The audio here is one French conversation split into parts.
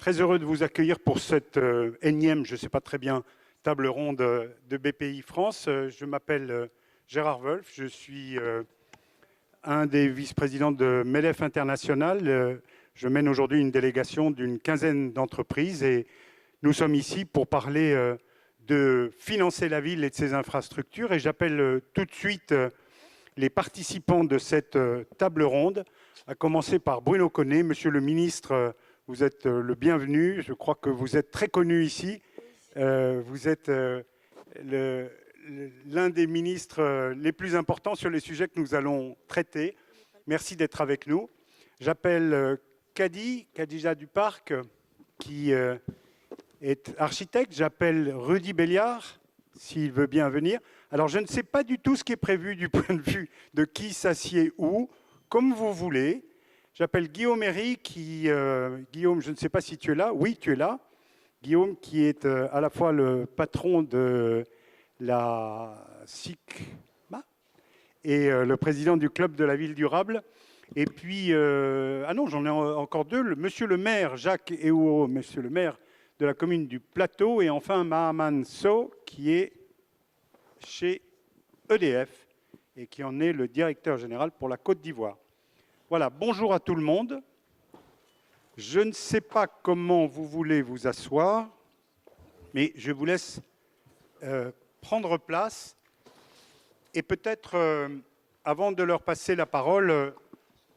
Très heureux de vous accueillir pour cette énième, je ne sais pas très bien, table ronde de BPI France. Je m'appelle Gérard Wolf, je suis un des vice-présidents de MEDEF International. Je mène aujourd'hui une délégation d'une quinzaine d'entreprises et nous sommes ici pour parler de financer la ville et de ses infrastructures. Et j'appelle tout de suite les participants de cette table ronde, à commencer par Bruno Connet. Monsieur le ministre, vous êtes le bienvenu. Je crois que vous êtes très connu ici. Vous êtes l'un des ministres les plus importants sur les sujets que nous allons traiter. Merci d'être avec nous. J'appelle Khadija Duparc, qui est architecte. J'appelle Rudy Béliard, s'il veut bien venir. Alors, je ne sais pas du tout ce qui est prévu du point de vue de qui s'assied où, comme vous voulez. J'appelle Guillaume Herry, Guillaume, je ne sais pas si tu es là. Oui, tu es là. Guillaume, qui est à la fois le patron de la SICMA et le président du club de la ville durable. Et puis, ah non, j'en ai encore deux. Monsieur le maire, Jacques Ehouo, monsieur le maire de la commune du Plateau. Et enfin, Mahaman Sow, qui est chez EDF et qui en est le directeur général pour la Côte d'Ivoire. Voilà, bonjour à tout le monde. Je ne sais pas comment vous voulez vous asseoir, mais je vous laisse prendre place. Et peut-être, avant de leur passer la parole,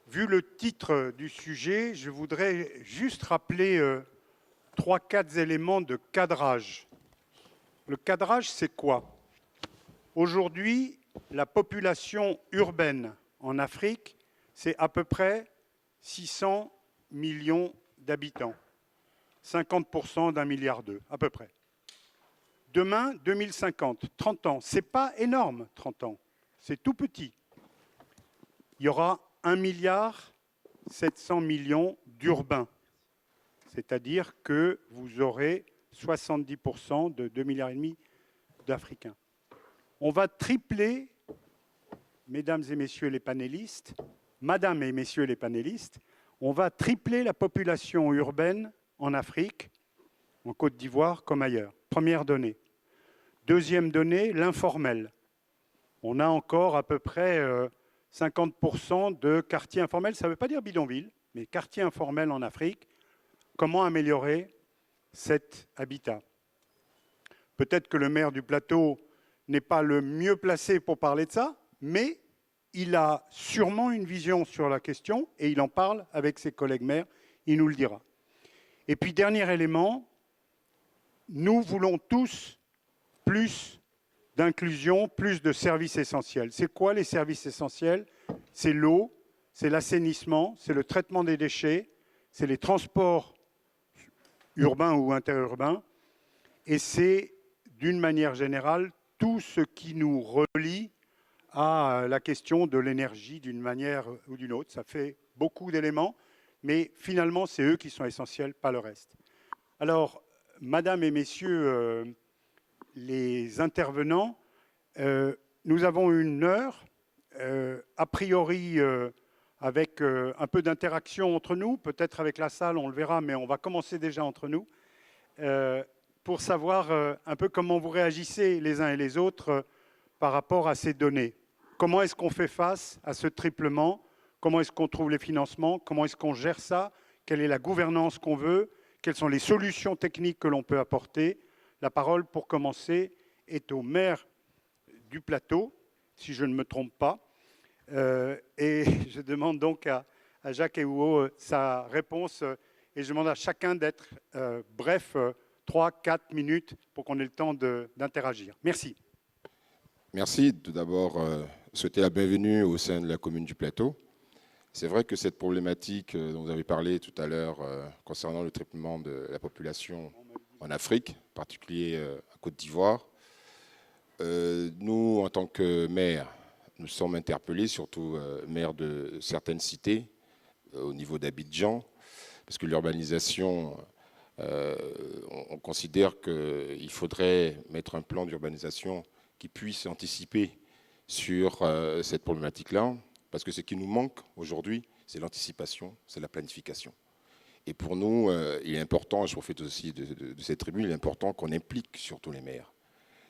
vu le titre du sujet, je voudrais juste rappeler 3-4 éléments de cadrage. Le cadrage, c'est quoi ? Aujourd'hui, la population urbaine en Afrique, c'est à peu près 600 millions d'habitants, 50% d'1,2 milliard, à peu près. Demain, 2050, 30 ans, c'est pas énorme, 30 ans, c'est tout petit. Il y aura 1,7 milliard d'urbains, c'est-à-dire que vous aurez 70% de 2,5 milliards d'Africains. On va tripler, mesdames et messieurs les panélistes, madame et messieurs les panélistes, on va tripler la population urbaine en Afrique, en Côte d'Ivoire comme ailleurs. Première donnée. Deuxième donnée, l'informel. On a encore à peu près 50% de quartiers informels. Ça ne veut pas dire bidonville, mais quartiers informels en Afrique. Comment améliorer cet habitat ? Peut-être que le maire du Plateau n'est pas le mieux placé pour parler de ça, mais il a sûrement une vision sur la question et il en parle avec ses collègues maires, il nous le dira. Et puis, dernier élément, nous voulons tous plus d'inclusion, plus de services essentiels. C'est quoi les services essentiels ? C'est l'eau, c'est l'assainissement, c'est le traitement des déchets, c'est les transports urbains ou interurbains, et c'est, d'une manière générale, tout ce qui nous relie à la question de l'énergie d'une manière ou d'une autre. Ça fait beaucoup d'éléments, mais finalement, c'est eux qui sont essentiels, pas le reste. Alors, madame et messieurs les intervenants, nous avons une heure, a priori avec un peu d'interaction entre nous, peut-être avec la salle, on le verra, mais on va commencer déjà entre nous, pour savoir un peu comment vous réagissez les uns et les autres par rapport à ces données. Comment est-ce qu'on fait face à ce triplement ? Comment est-ce qu'on trouve les financements ? Comment est-ce qu'on gère ça ? Quelle est la gouvernance qu'on veut ? Quelles sont les solutions techniques que l'on peut apporter ? La parole, pour commencer, est au maire du Plateau, si je ne me trompe pas. Et je demande donc à Jacques Ehouo sa réponse. Et je demande à chacun d'être bref, 3-4 minutes pour qu'on ait le temps d'interagir. Merci. Merci. Tout d'abord, souhaiter la bienvenue au sein de la commune du Plateau. C'est vrai que cette problématique dont vous avez parlé tout à l'heure concernant le triplement de la population en Afrique, en particulier en Côte d'Ivoire, nous, en tant que maire, nous sommes interpellés, surtout maire de certaines cités au niveau d'Abidjan, parce que l'urbanisation, on considère qu'il faudrait mettre un plan d'urbanisation qui puisse anticiper sur cette problématique-là, parce que ce qui nous manque aujourd'hui, c'est l'anticipation, c'est la planification. Et pour nous, il est important, je profite aussi de cette tribune, il est important qu'on implique surtout les maires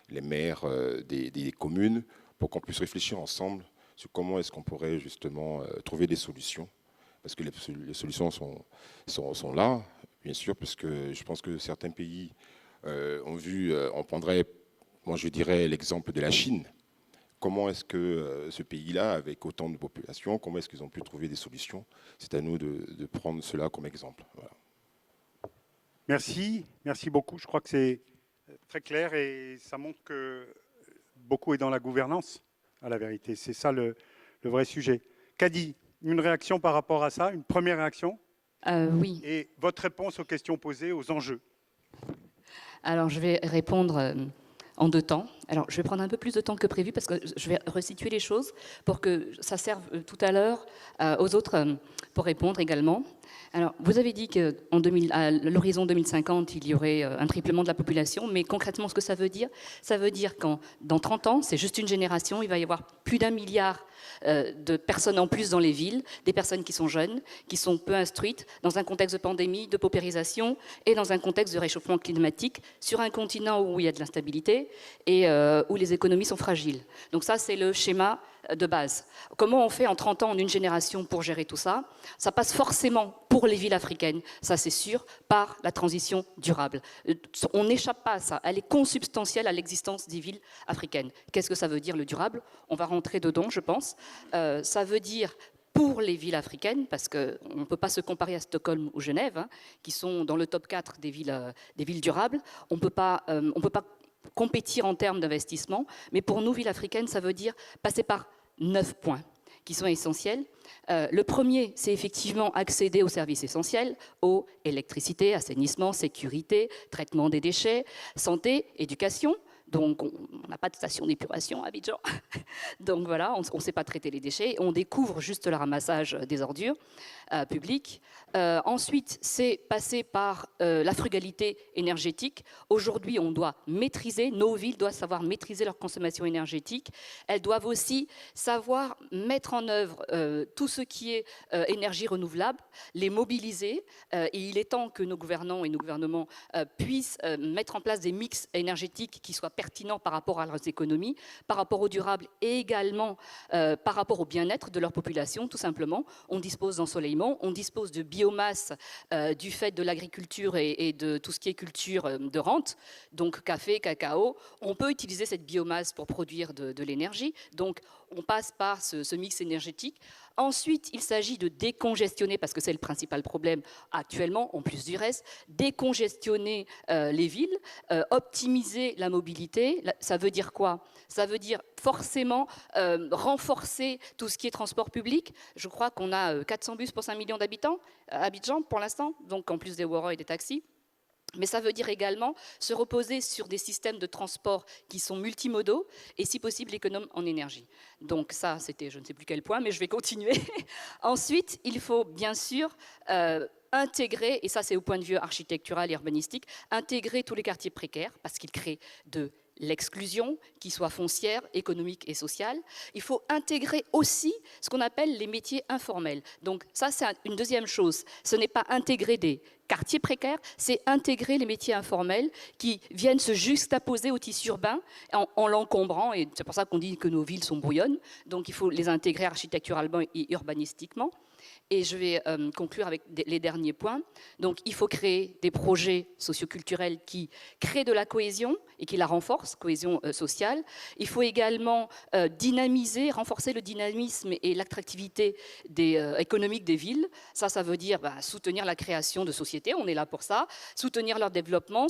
des communes, pour qu'on puisse réfléchir ensemble sur comment est-ce qu'on pourrait justement trouver des solutions. Parce que les solutions sont là, bien sûr, parce que je pense que certains pays ont vu, on prendrait, moi je dirais l'exemple de la Chine. Comment est-ce que ce pays-là, avec autant de population, comment est-ce qu'ils ont pu trouver des solutions? C'est à nous de prendre cela comme exemple. Voilà. Merci beaucoup. Je crois que c'est très clair et ça montre que beaucoup est dans la gouvernance, à la vérité. C'est ça le vrai sujet. Kadi, une réaction par rapport à ça, une première réaction? Oui. Et votre réponse aux questions posées, aux enjeux? Alors, je vais répondre en 2 temps. Alors, je vais prendre un peu plus de temps que prévu parce que je vais resituer les choses pour que ça serve tout à l'heure aux autres pour répondre également. Alors, vous avez dit qu'à l'horizon 2050, il y aurait un triplement de la population, mais concrètement, ce que ça veut dire qu'en dans 30 ans, c'est juste une génération, il va y avoir plus d'1 milliard de personnes en plus dans les villes, des personnes qui sont jeunes, qui sont peu instruites, dans un contexte de pandémie, de paupérisation et dans un contexte de réchauffement climatique, sur un continent où il y a de l'instabilité et où les économies sont fragiles. Donc ça, c'est le schéma de base. Comment on fait en 30 ans, en une génération, pour gérer tout ça? Ça passe forcément, pour les villes africaines, ça c'est sûr, par la transition durable. On n'échappe pas à ça. Elle est consubstantielle à l'existence des villes africaines. Qu'est-ce que ça veut dire, le durable? On va rentrer dedans, je pense. Ça veut dire pour les villes africaines, parce qu'on ne peut pas se comparer à Stockholm ou Genève, hein, qui sont dans le top 4 des villes durables. On ne peut pas compétir en termes d'investissement, mais pour nous, villes africaines, ça veut dire passer par 9 points qui sont essentiels. Le premier, c'est effectivement accéder aux services essentiels, eau, électricité, assainissement, sécurité, traitement des déchets, santé, éducation. Donc, on n'a pas de station d'épuration à Abidjan. Donc voilà, on ne sait pas traiter les déchets. On découvre juste le ramassage des ordures publiques. Ensuite, c'est passer par la frugalité énergétique. Aujourd'hui, on doit maîtriser, nos villes doivent savoir maîtriser leur consommation énergétique. Elles doivent aussi savoir mettre en œuvre tout ce qui est énergie renouvelable, les mobiliser. Et il est temps que nos gouvernants et nos gouvernements puissent mettre en place des mix énergétiques qui soient pertinents par rapport à leurs économies, par rapport au durable et également par rapport au bien-être de leur population, tout simplement. On dispose d'ensoleillement, on dispose de biomasse du fait de l'agriculture et de tout ce qui est culture de rente, donc café, cacao. On peut utiliser cette biomasse pour produire de l'énergie, donc on passe par ce mix énergétique. Ensuite, il s'agit de décongestionner, parce que c'est le principal problème actuellement, en plus du reste, décongestionner les villes, optimiser la mobilité. Ça veut dire quoi? Ça veut dire forcément renforcer tout ce qui est transport public. Je crois qu'on a 400 bus pour 5 millions d'habitants à Abidjan pour l'instant, donc en plus des Woro et des taxis. Mais ça veut dire également se reposer sur des systèmes de transport qui sont multimodaux et si possible économes en énergie. Donc ça, c'était je ne sais plus quel point, mais je vais continuer. Ensuite, il faut bien sûr intégrer, et ça c'est au point de vue architectural et urbanistique, intégrer tous les quartiers précaires parce qu'ils créent de l'exclusion, qui soit foncière, économique et sociale. Il faut intégrer aussi ce qu'on appelle les métiers informels. Donc ça, c'est une deuxième chose. Ce n'est pas intégrer des quartiers précaires, c'est intégrer les métiers informels qui viennent se juxtaposer au tissu urbain en l'encombrant. Et c'est pour ça qu'on dit que nos villes sont brouillonnes. Donc il faut les intégrer architecturalement et urbanistiquement. Et je vais conclure avec les derniers points. Donc, il faut créer des projets socioculturels qui créent de la cohésion et qui la renforcent, cohésion sociale. Il faut également dynamiser, renforcer le dynamisme et l'attractivité économique des villes. Ça veut dire soutenir la création de sociétés, on est là pour ça, soutenir leur développement,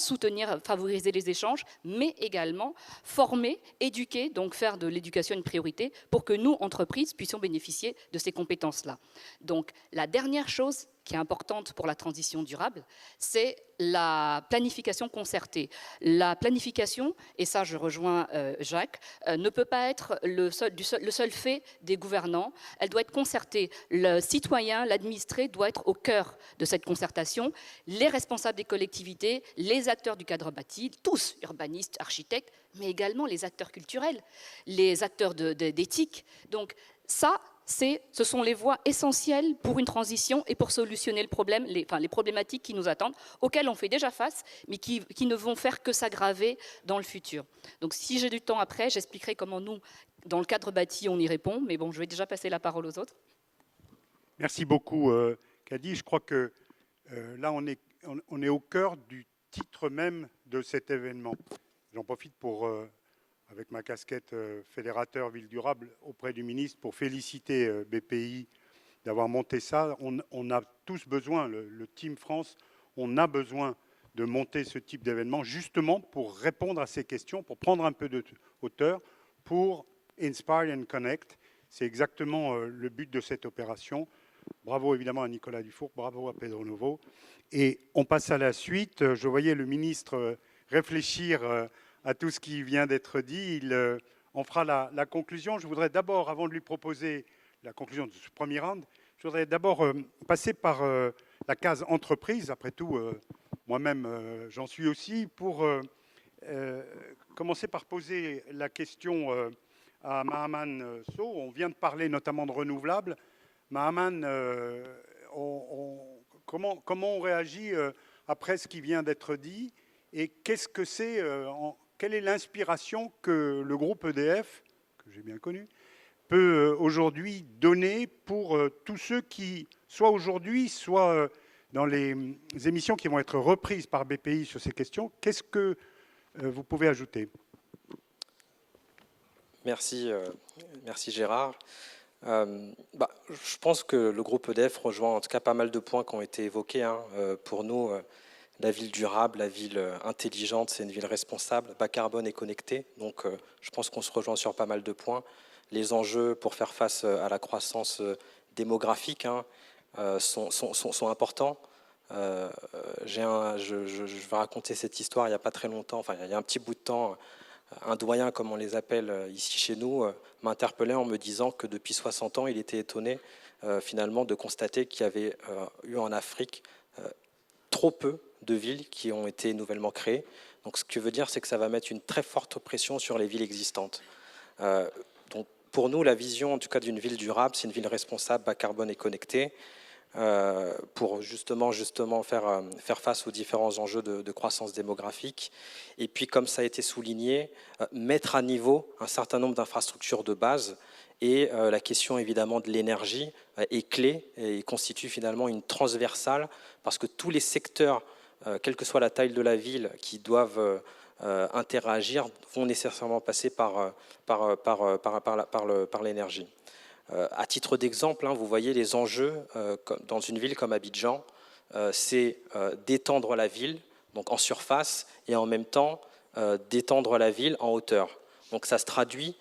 favoriser les échanges, mais également former, éduquer, donc faire de l'éducation une priorité pour que nous, entreprises, puissions bénéficier de ces compétences-là. Donc, la dernière chose qui est importante pour la transition durable, c'est la planification concertée. La planification, et ça je rejoins Jacques, ne peut pas être le seul fait des gouvernants. Elle doit être concertée. Le citoyen, l'administré doit être au cœur de cette concertation. Les responsables des collectivités, les acteurs du cadre bâti, tous, urbanistes, architectes, mais également les acteurs culturels, les acteurs d'éthique. Donc ça, ce sont les voies essentielles pour une transition et pour solutionner le problème, les problématiques qui nous attendent, auxquelles on fait déjà face, mais qui ne vont faire que s'aggraver dans le futur. Donc si j'ai du temps après, j'expliquerai comment nous, dans le cadre bâti, on y répond, mais bon, je vais déjà passer la parole aux autres. Merci beaucoup, Kadi. Je crois que là, on est au cœur du titre même de cet événement. J'en profite pour, avec ma casquette fédérateur Ville Durable auprès du ministre, pour féliciter BPI d'avoir monté ça. On a tous besoin, le Team France, on a besoin de monter ce type d'événement justement pour répondre à ces questions, pour prendre un peu de hauteur, pour Inspire and Connect. C'est exactement le but de cette opération. Bravo évidemment à Nicolas Dufour, bravo à Pedro Novo. Et on passe à la suite. Je voyais le ministre réfléchir à tout ce qui vient d'être dit. On fera la conclusion. Je voudrais d'abord, avant de lui proposer la conclusion de ce premier round, je voudrais d'abord passer par la case entreprise. Après tout, moi-même, j'en suis aussi, pour commencer par poser la question à Mahaman Sow. On vient de parler notamment de renouvelables. Mahaman, comment on réagit après ce qui vient d'être dit, et qu'est-ce que c'est, quelle est l'inspiration que le groupe EDF, que j'ai bien connu, peut aujourd'hui donner pour tous ceux qui, soit aujourd'hui, soit dans les émissions qui vont être reprises par BPI sur ces questions, qu'est-ce que vous pouvez ajouter? Merci, merci Gérard. Je pense que le groupe EDF rejoint en tout cas pas mal de points qui ont été évoqués. Pour nous, la ville durable, la ville intelligente, c'est une ville responsable, bas carbone et connectée. Donc je pense qu'on se rejoint sur pas mal de points. Les enjeux pour faire face à la croissance démographique sont importants. Je vais raconter cette histoire il n'y a pas très longtemps, enfin il y a un petit bout de temps. Un doyen, comme on les appelle ici chez nous, m'a interpellé en me disant que depuis 60 ans, il était étonné finalement de constater qu'il y avait eu en Afrique trop peu de villes qui ont été nouvellement créées. Donc ce que veut dire, c'est que ça va mettre une très forte pression sur les villes existantes. Donc pour nous, la vision en tout cas d'une ville durable, c'est une ville responsable, bas carbone et connectée, pour justement faire face aux différents enjeux de croissance démographique. Et puis, comme ça a été souligné, mettre à niveau un certain nombre d'infrastructures de base. Et la question évidemment de l'énergie est clé et constitue finalement une transversale, parce que tous les secteurs, quelle que soit la taille de la ville, qui doivent interagir, vont nécessairement passer par l'énergie. À titre d'exemple, vous voyez les enjeux dans une ville comme Abidjan, c'est d'étendre la ville, donc en surface, et en même temps d'étendre la ville en hauteur. Donc ça se traduit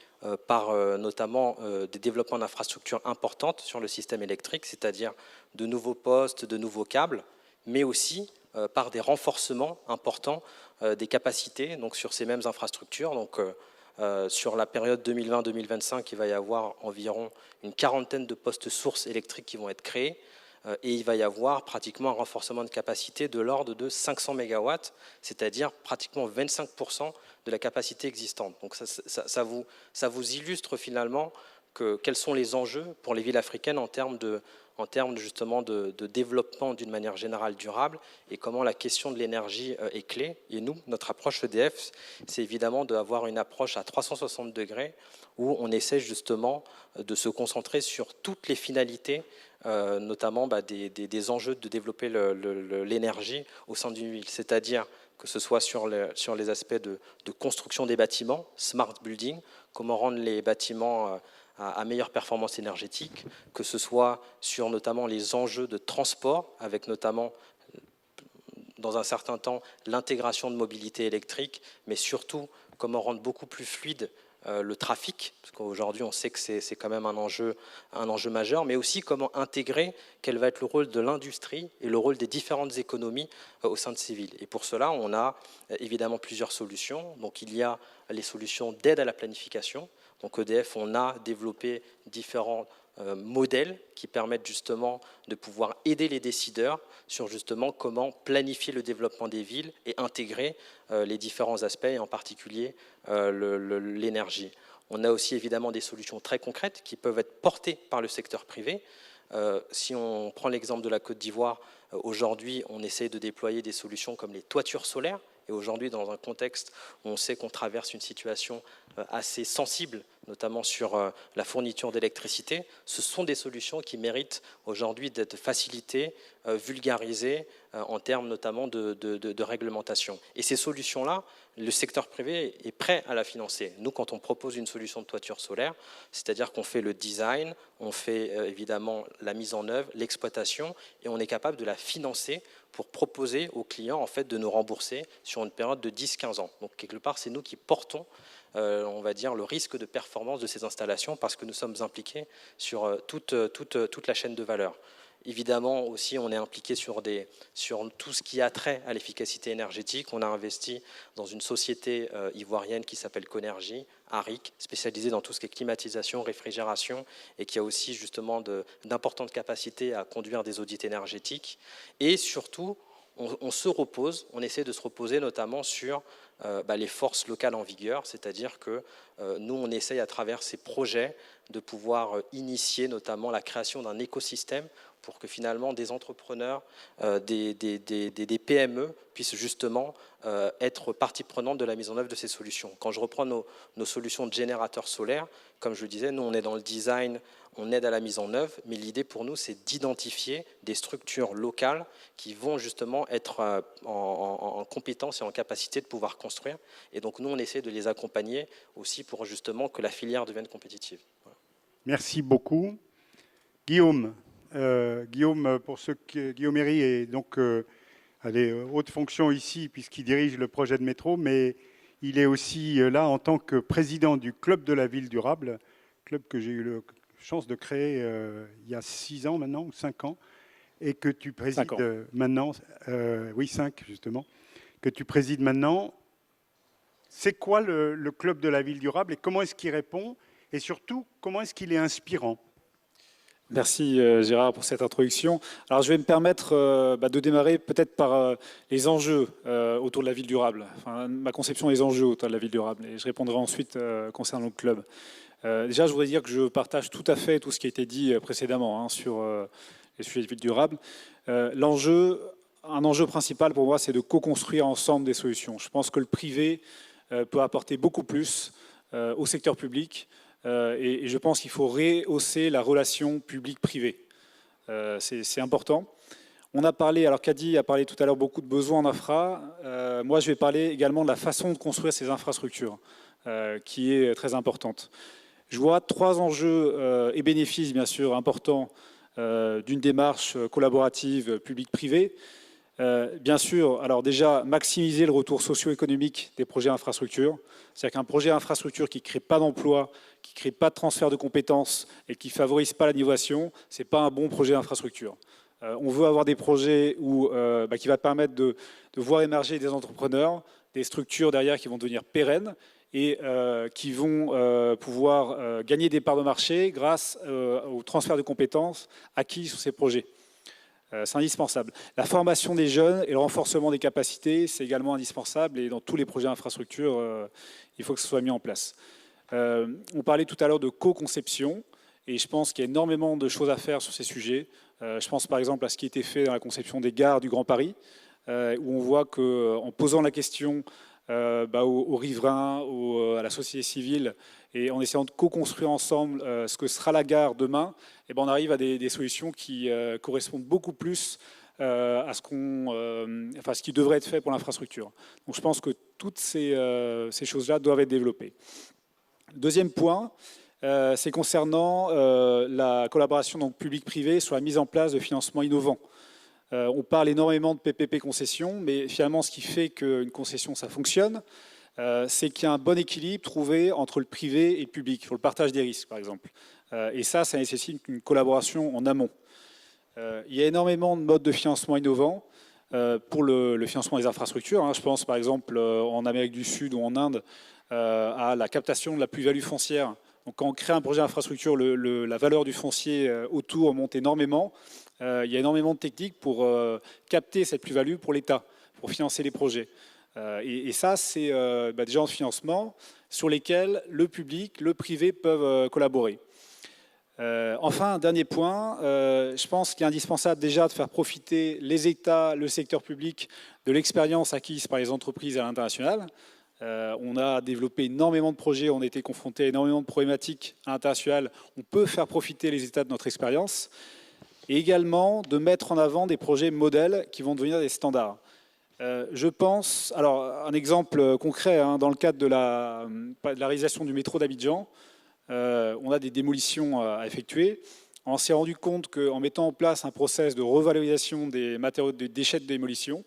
par notamment des développements d'infrastructures importantes sur le système électrique, c'est-à-dire de nouveaux postes, de nouveaux câbles, mais aussi par des renforcements importants des capacités donc sur ces mêmes infrastructures. Donc, sur la période 2020-2025, il va y avoir environ une quarantaine de postes sources électriques qui vont être créés, et il va y avoir pratiquement un renforcement de capacité de l'ordre de 500 MW, c'est-à-dire pratiquement 25% de la capacité existante. Donc ça vous illustre finalement quels sont les enjeux pour les villes africaines en termes justement de développement d'une manière générale durable, et comment la question de l'énergie est clé. Et nous, notre approche EDF, c'est évidemment d'avoir une approche à 360 degrés où on essaie justement de se concentrer sur toutes les finalités, notamment des enjeux de développer l'énergie au sein d'une ville, c'est-à-dire que ce soit sur les aspects de construction des bâtiments, smart building, comment rendre les bâtiments à meilleure performance énergétique, que ce soit sur notamment les enjeux de transport, avec notamment, dans un certain temps, l'intégration de mobilité électrique, mais surtout comment rendre beaucoup plus fluide le trafic, parce qu'aujourd'hui on sait que c'est quand même un enjeu majeur, mais aussi comment intégrer quel va être le rôle de l'industrie et le rôle des différentes économies au sein de ces villes. Et pour cela, on a évidemment plusieurs solutions. Donc il y a les solutions d'aide à la planification. Donc EDF, on a développé différents modèles qui permettent justement de pouvoir aider les décideurs sur justement comment planifier le développement des villes et intégrer les différents aspects, et en particulier l'énergie. On a aussi évidemment des solutions très concrètes qui peuvent être portées par le secteur privé. Si on prend l'exemple de la Côte d'Ivoire, aujourd'hui, on essaie de déployer des solutions comme les toitures solaires. Et aujourd'hui, dans un contexte où on sait qu'on traverse une situation assez sensible, notamment sur la fourniture d'électricité, ce sont des solutions qui méritent aujourd'hui d'être facilitées, vulgarisées, en termes notamment de réglementation. Et ces solutions-là, le secteur privé est prêt à la financer. Nous, quand on propose une solution de toiture solaire, c'est-à-dire qu'on fait le design, on fait évidemment la mise en œuvre, l'exploitation, et on est capable de la financer pour proposer aux clients en fait, de nous rembourser sur une période de 10-15 ans. Donc quelque part, c'est nous qui portons on va dire, le risque de performance de ces installations parce que nous sommes impliqués sur toute la chaîne de valeur. Évidemment, aussi, on est impliqué sur tout ce qui a trait à l'efficacité énergétique. On a investi dans une société ivoirienne qui s'appelle Conergie, ARIC, spécialisée dans tout ce qui est climatisation, réfrigération, et qui a aussi justement d'importantes capacités à conduire des audits énergétiques. Et surtout, on se repose, on essaie de se reposer notamment sur les forces locales en vigueur, c'est-à-dire que nous, on essaye à travers ces projets de pouvoir initier notamment la création d'un écosystème pour que finalement des entrepreneurs, des PME puissent justement être partie prenante de la mise en œuvre de ces solutions. Quand je reprends nos solutions de générateurs solaires, comme je le disais, nous on est dans le design, on aide à la mise en œuvre, mais l'idée pour nous c'est d'identifier des structures locales qui vont justement être en compétence et en capacité de pouvoir construire. Et donc nous on essaie de les accompagner aussi pour justement que la filière devienne compétitive. Voilà. Merci beaucoup. Guillaume. Guillaume, Guillaume Héry est donc à des hautes fonctions ici puisqu'il dirige le projet de métro, mais il est aussi là en tant que président du Club de la Ville Durable, club que j'ai eu la chance de créer il y a 6 ans maintenant, ou 5 ans, et que tu présides maintenant, oui 5 justement, que tu présides maintenant. C'est quoi le Club de la Ville Durable et comment est-ce qu'il répond et surtout comment est-ce qu'il est inspirant? Merci Gérard pour cette introduction. Alors je vais me permettre de démarrer peut-être par les enjeux autour de la ville durable, enfin, ma conception des enjeux autour de la ville durable, et je répondrai ensuite concernant le club. Déjà je voudrais dire que je partage tout à fait tout ce qui a été dit précédemment sur les sujets de ville durable. Un enjeu principal pour moi c'est de co-construire ensemble des solutions. Je pense que le privé peut apporter beaucoup plus au secteur public. Et je pense qu'il faut rehausser la relation public-privé. C'est important. On a parlé, alors Kadi a parlé tout à l'heure beaucoup de besoins en infra. Moi, je vais parler également de la façon de construire ces infrastructures, qui est très importante. Je vois 3 enjeux et bénéfices, bien sûr, importants d'une démarche collaborative public-privé. Bien sûr, alors déjà, maximiser le retour socio-économique des projets infrastructures. C'est-à-dire qu'un projet infrastructure qui ne crée pas d'emploi, qui ne crée pas de transfert de compétences et qui ne favorise pas l'innovation, ce n'est pas un bon projet d'infrastructure. On veut avoir des projets qui vont permettre de voir émerger des entrepreneurs, des structures derrière qui vont devenir pérennes et qui vont pouvoir gagner des parts de marché grâce au transfert de compétences acquis sur ces projets. C'est indispensable. La formation des jeunes et le renforcement des capacités, c'est également indispensable. Et dans tous les projets d'infrastructure, il faut que ce soit mis en place. On parlait tout à l'heure de co-conception. Et je pense qu'il y a énormément de choses à faire sur ces sujets. Je pense par exemple à ce qui a été fait dans la conception des gares du Grand Paris, où on voit qu'en posant la question aux riverains, à la société civile, et en essayant de co-construire ensemble ce que sera la gare demain, on arrive à des solutions qui correspondent beaucoup plus à ce qui devrait être fait pour l'infrastructure. Donc je pense que toutes ces choses-là doivent être développées. Deuxième point, c'est concernant la collaboration public-privé sur la mise en place de financements innovants. On parle énormément de PPP concession, mais finalement, ce qui fait qu'une concession, ça fonctionne, c'est qu'il y a un bon équilibre trouvé entre le privé et le public, sur le partage des risques, par exemple. Et ça nécessite une collaboration en amont. Il y a énormément de modes de financement innovants pour le financement des infrastructures. Je pense, par exemple, en Amérique du Sud ou en Inde, à la captation de la plus-value foncière. Donc, quand on crée un projet d'infrastructure, la valeur du foncier autour monte énormément. Il y a énormément de techniques pour capter cette plus-value pour l'État, pour financer les projets. Et ça, c'est des genres de financement sur lesquels le public, le privé peuvent collaborer. Enfin, un dernier point, je pense qu'il est indispensable déjà de faire profiter les États, le secteur public de l'expérience acquise par les entreprises à l'international. On a développé énormément de projets, on a été confronté à énormément de problématiques à l'international. On peut faire profiter les États de notre expérience et également de mettre en avant des projets modèles qui vont devenir des standards. Je pense, alors un exemple concret, hein, dans le cadre de la réalisation du métro d'Abidjan, on a des démolitions à effectuer. On s'est rendu compte qu'en mettant en place un process de revalorisation des matériaux des déchets de démolition,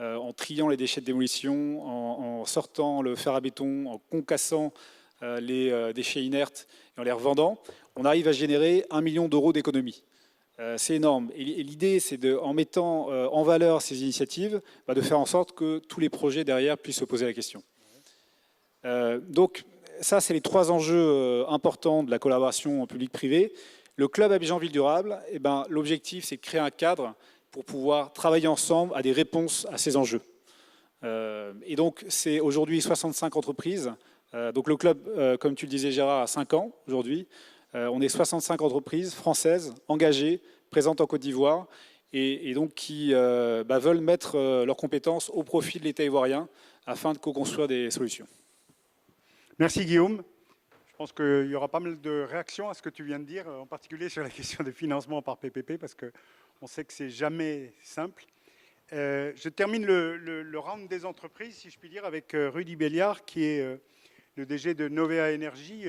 en triant les déchets de démolition, en sortant le fer à béton, en concassant les déchets inertes et en les revendant, on arrive à générer 1 million d'euros d'économie. C'est énorme. Et l'idée, c'est en mettant en valeur ces initiatives, de faire en sorte que tous les projets derrière puissent se poser la question. Donc, ça, c'est les 3 enjeux importants de la collaboration public-privé. Le club Abidjan Ville Durable, l'objectif, c'est de créer un cadre pour pouvoir travailler ensemble à des réponses à ces enjeux. Et donc, c'est aujourd'hui 65 entreprises. Donc, le club, comme tu le disais, Gérard, a 5 ans aujourd'hui. On est 65 entreprises françaises engagées, présentes en Côte d'Ivoire, et donc qui veulent mettre leurs compétences au profit de l'État ivoirien afin de co-construire des solutions. Merci Guillaume. Je pense qu'il y aura pas mal de réactions à ce que tu viens de dire, en particulier sur la question des financements par PPP, parce qu'on sait que c'est jamais simple. Je termine le round des entreprises, si je puis dire, avec Rudy Béliard, qui est le DG de Novea Energy,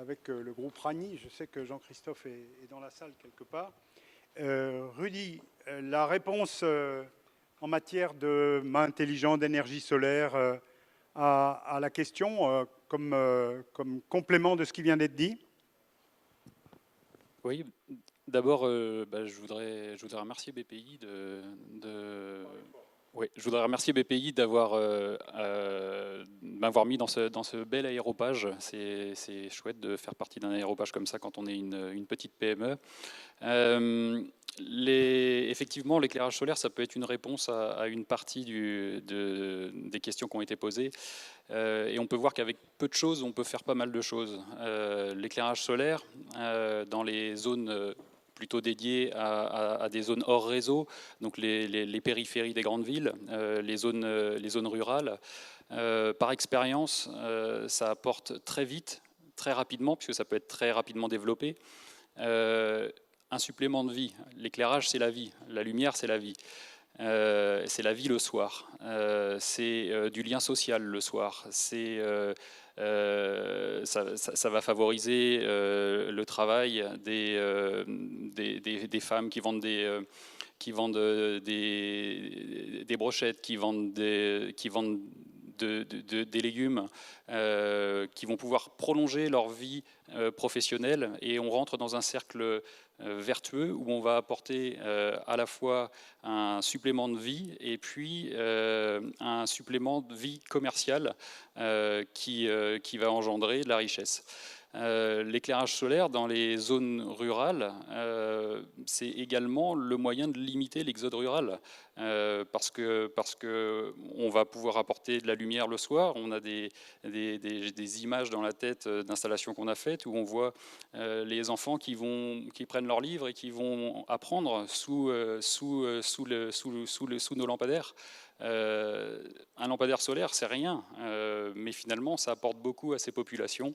avec le groupe Ragni. Je sais que Jean-Christophe est dans la salle quelque part. Rudy, la réponse en matière de mât intelligent, d'énergie solaire, à la question, comme complément de ce qui vient d'être dit? Oui, d'abord, je voudrais remercier BPI je voudrais remercier BPI m'avoir mis dans ce bel aéropage. C'est chouette de faire partie d'un aéropage comme ça quand on est une petite PME. Effectivement, l'éclairage solaire, ça peut être une réponse à une partie des questions qui ont été posées. Et on peut voir qu'avec peu de choses, on peut faire pas mal de choses. L'éclairage solaire, dans les zones plutôt dédiées à des zones hors réseau, donc les périphéries des grandes villes, les zones rurales, par expérience, ça apporte très vite, très rapidement, puisque ça peut être très rapidement développé, un supplément de vie. L'éclairage, c'est la vie. La lumière, c'est la vie. C'est la vie le soir. C'est du lien social le soir. Ça va favoriser le travail des femmes qui vendent des brochettes, qui vendent des légumes, qui vont pouvoir prolonger leur vie professionnelle, et on rentre dans un cercle vertueux où on va apporter à la fois un supplément de vie et puis un supplément de vie commerciale qui va engendrer de la richesse. L'éclairage solaire dans les zones rurales, c'est également le moyen de limiter l'exode rural, parce que on va pouvoir apporter de la lumière le soir. On a des images dans la tête d'installations qu'on a faites où on voit les enfants qui prennent leurs livres et qui vont apprendre sous nos lampadaires. Un lampadaire solaire, c'est rien, mais finalement, ça apporte beaucoup à ces populations.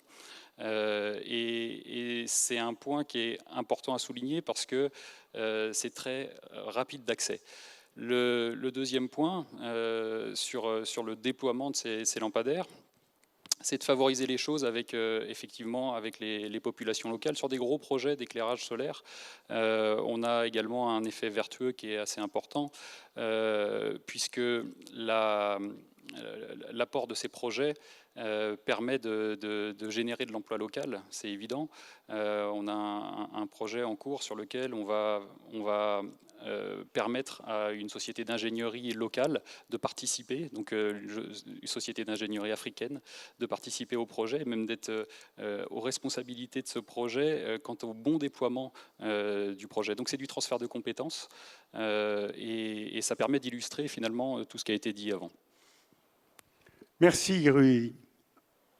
Et c'est un point qui est important à souligner parce que c'est très rapide d'accès. Le deuxième point sur le déploiement de ces lampadaires, c'est de favoriser les choses effectivement avec les populations locales sur des gros projets d'éclairage solaire. On a également un effet vertueux qui est assez important, puisque l'apport de ces projets permet de générer de l'emploi local, c'est évident. On a un projet en cours sur lequel on va permettre à une société d'ingénierie locale de participer, donc une société d'ingénierie africaine, de participer au projet, et même d'être aux responsabilités de ce projet quant au bon déploiement du projet. Donc c'est du transfert de compétences et ça permet d'illustrer finalement tout ce qui a été dit avant. Merci, Rui.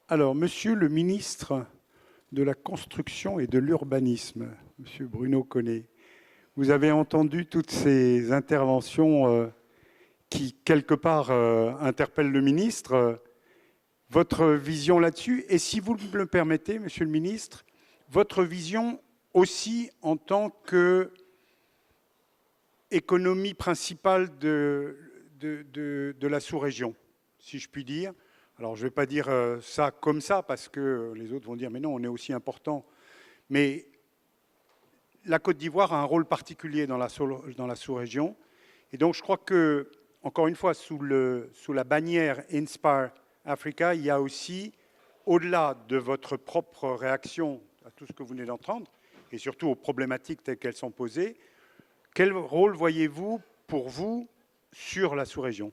Alors, monsieur le ministre de la Construction et de l'Urbanisme, monsieur Bruno Connet, vous avez entendu toutes ces interventions qui, quelque part, interpellent le ministre. Votre vision là-dessus, et si vous me le permettez, monsieur le ministre, votre vision aussi en tant qu'économie principale de la sous-région, si je puis dire. Alors, je ne vais pas dire ça comme ça, parce que les autres vont dire, mais non, on est aussi important. Mais la Côte d'Ivoire a un rôle particulier dans la sous-région. Et donc, je crois que, encore une fois, sous la bannière Inspire Africa, il y a aussi, au-delà de votre propre réaction à tout ce que vous venez d'entendre, et surtout aux problématiques telles qu'elles sont posées, quel rôle voyez-vous pour vous sur la sous-région?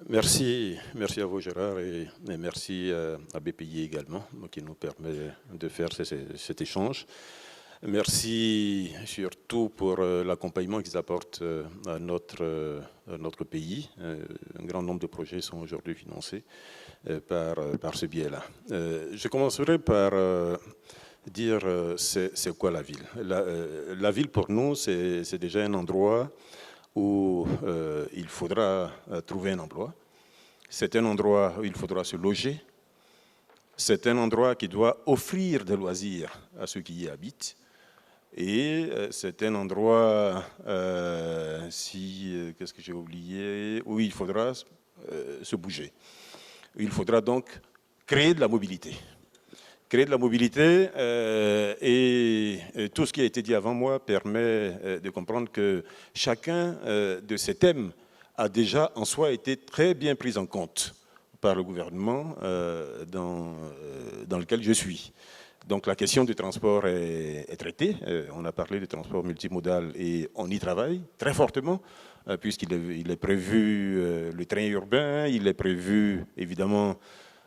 Merci. Merci à vous Gérard et merci à BPI également qui nous permet de faire cet échange. Merci surtout pour l'accompagnement qu'ils apportent à notre pays. Un grand nombre de projets sont aujourd'hui financés par ce biais-là. Je commencerai par dire c'est quoi la ville. La ville pour nous c'est déjà un endroit où il faudra trouver un emploi. C'est un endroit où il faudra se loger. C'est un endroit qui doit offrir des loisirs à ceux qui y habitent. Et c'est un endroit, qu'est-ce que j'ai oublié, où il faudra se bouger. Il faudra donc créer de la mobilité. Créer de la mobilité et tout ce qui a été dit avant moi permet de comprendre que chacun de ces thèmes a déjà en soi été très bien pris en compte par le gouvernement dans lequel je suis. Donc la question du transport est traitée. On a parlé du transport multimodal et on y travaille très fortement puisqu'il est prévu le train urbain, il est prévu évidemment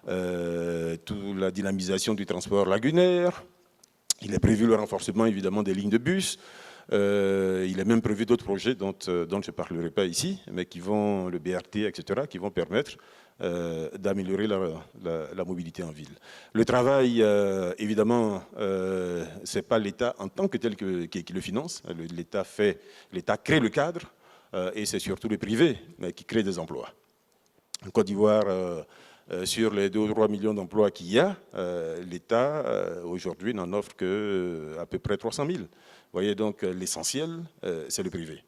toute la dynamisation du transport lagunaire, il est prévu le renforcement évidemment des lignes de bus, il est même prévu d'autres projets dont je ne parlerai pas ici, mais qui vont, le BRT, etc., qui vont permettre d'améliorer la mobilité en ville. Le travail, évidemment, ce n'est pas l'État en tant que tel qui le finance. L'État crée le cadre et c'est surtout le privé qui crée des emplois. En Côte d'Ivoire, sur les 2 ou 3 millions d'emplois qu'il y a, l'État aujourd'hui n'en offre qu'à peu près 300 000. Vous voyez donc l'essentiel, c'est le privé.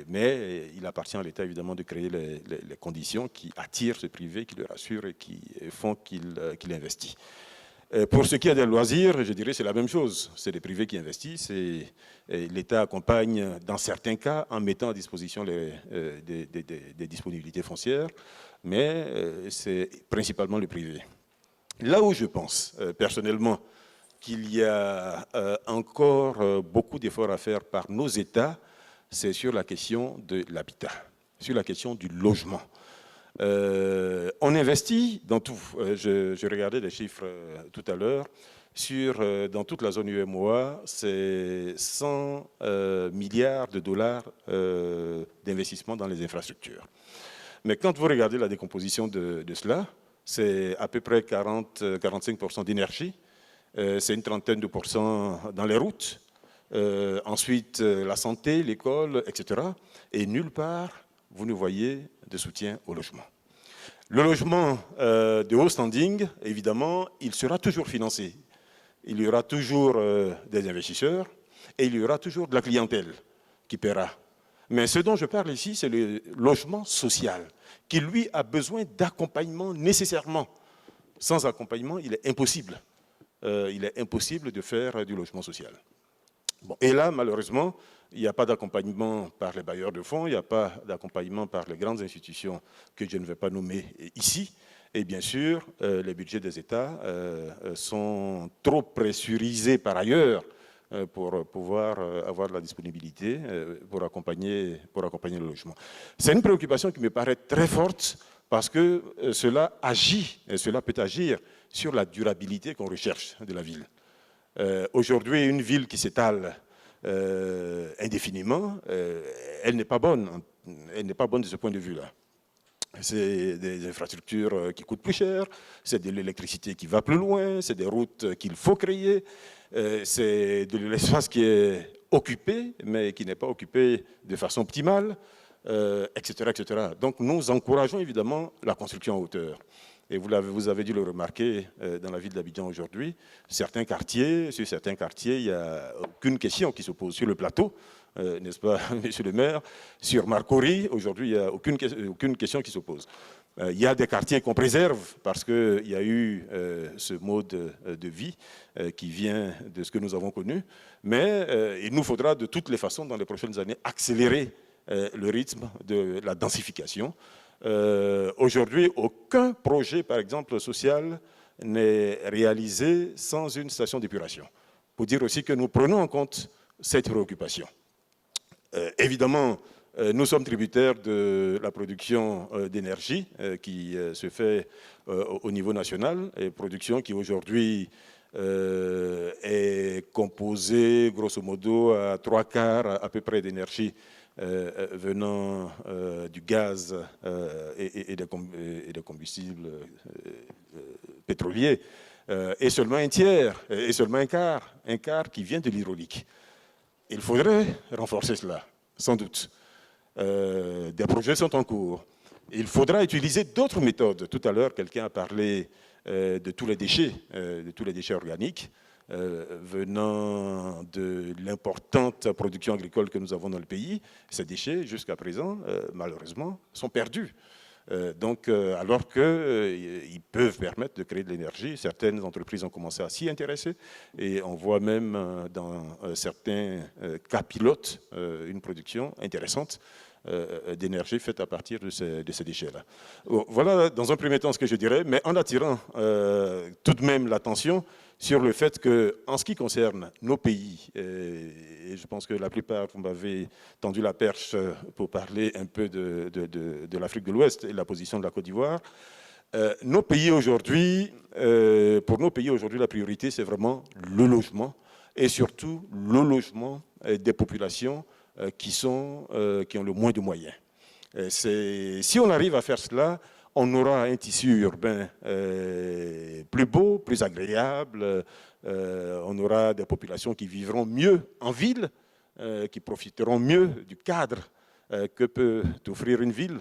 Mais il appartient à l'État évidemment de créer les conditions qui attirent ce privé, qui le rassurent et qui font qu'il investit. Pour ce qui est des loisirs, je dirais c'est la même chose. C'est les privés qui investissent et l'État accompagne dans certains cas en mettant à disposition des disponibilités foncières, mais c'est principalement le privé. Là où je pense personnellement qu'il y a encore beaucoup d'efforts à faire par nos États, c'est sur la question de l'habitat, sur la question du logement. On investit dans tout. Je regardais des chiffres tout à l'heure. Dans toute la zone UEMOA, c'est 100 milliards de dollars d'investissement dans les infrastructures. Mais quand vous regardez la décomposition de cela, c'est à peu près 40-45% d'énergie. C'est une trentaine de pourcents dans les routes, ensuite la santé, l'école, etc. Et nulle part, vous ne voyez de soutien au logement. Le logement de haut standing, évidemment, il sera toujours financé. Il y aura toujours des investisseurs et il y aura toujours de la clientèle qui paiera. Mais ce dont je parle ici, c'est le logement social, qui lui a besoin d'accompagnement nécessairement. Sans accompagnement, il est impossible. De faire du logement social. Bon, et là, malheureusement, il n'y a pas d'accompagnement par les bailleurs de fonds, il n'y a pas d'accompagnement par les grandes institutions que je ne vais pas nommer ici. Et bien sûr, les budgets des États sont trop pressurisés par ailleurs pour pouvoir avoir de la disponibilité pour accompagner le logement. C'est une préoccupation qui me paraît très forte parce que cela agit, et cela peut agir sur la durabilité qu'on recherche de la ville. Aujourd'hui, une ville qui s'étale indéfiniment, elle n'est pas bonne de ce point de vue-là. c'est des infrastructures qui coûtent plus cher, c'est de l'électricité qui va plus loin, c'est des routes qu'il faut créer, c'est de l'espace qui est occupé, mais qui n'est pas occupé de façon optimale, etc., etc. Donc nous encourageons évidemment la construction en hauteur. Et vous avez dû le remarquer dans la ville d'Abidjan aujourd'hui, sur certains quartiers, il n'y a aucune question qui se pose sur le plateau, n'est-ce pas, monsieur le maire? Sur Marcory, aujourd'hui, il n'y a aucune question qui se pose. Il y a des quartiers qu'on préserve parce qu'il y a eu ce mode de vie qui vient de ce que nous avons connu, mais il nous faudra de toutes les façons, dans les prochaines années, accélérer le rythme de la densification. Aujourd'hui, aucun projet, par exemple, social n'est réalisé sans une station d'épuration. Pour dire aussi que nous prenons en compte cette préoccupation. Évidemment, nous sommes tributaires de la production d'énergie qui se fait au niveau national, et production qui aujourd'hui est composée grosso modo à 3/4 à peu près d'énergie venant du gaz et des combustibles pétroliers, et seulement un tiers, et seulement un quart qui vient de l'hydraulique. Il faudrait renforcer cela, sans doute. Des projets sont en cours. Il faudra utiliser d'autres méthodes. Tout à l'heure, quelqu'un a parlé de tous les déchets organiques venant de l'importante production agricole que nous avons dans le pays. Ces déchets, jusqu'à présent, malheureusement, sont perdus. Alors qu'ils peuvent permettre de créer de l'énergie, certaines entreprises ont commencé à s'y intéresser et on voit même dans certains cas pilotes une production intéressante d'énergie faite à partir de ces déchets-là. Voilà dans un premier temps ce que je dirais, mais en attirant tout de même l'attention sur le fait qu'en ce qui concerne nos pays, et je pense que la plupart, vous m'avez tendu la perche pour parler un peu de l'Afrique de l'Ouest et de la position de la Côte d'Ivoire, nos pays aujourd'hui, pour nos pays aujourd'hui, la priorité, c'est vraiment le logement, et surtout le logement des populations qui ont le moins de moyens. Si on arrive à faire cela, on aura un tissu urbain plus beau, plus agréable, on aura des populations qui vivront mieux en ville, qui profiteront mieux du cadre que peut offrir une ville.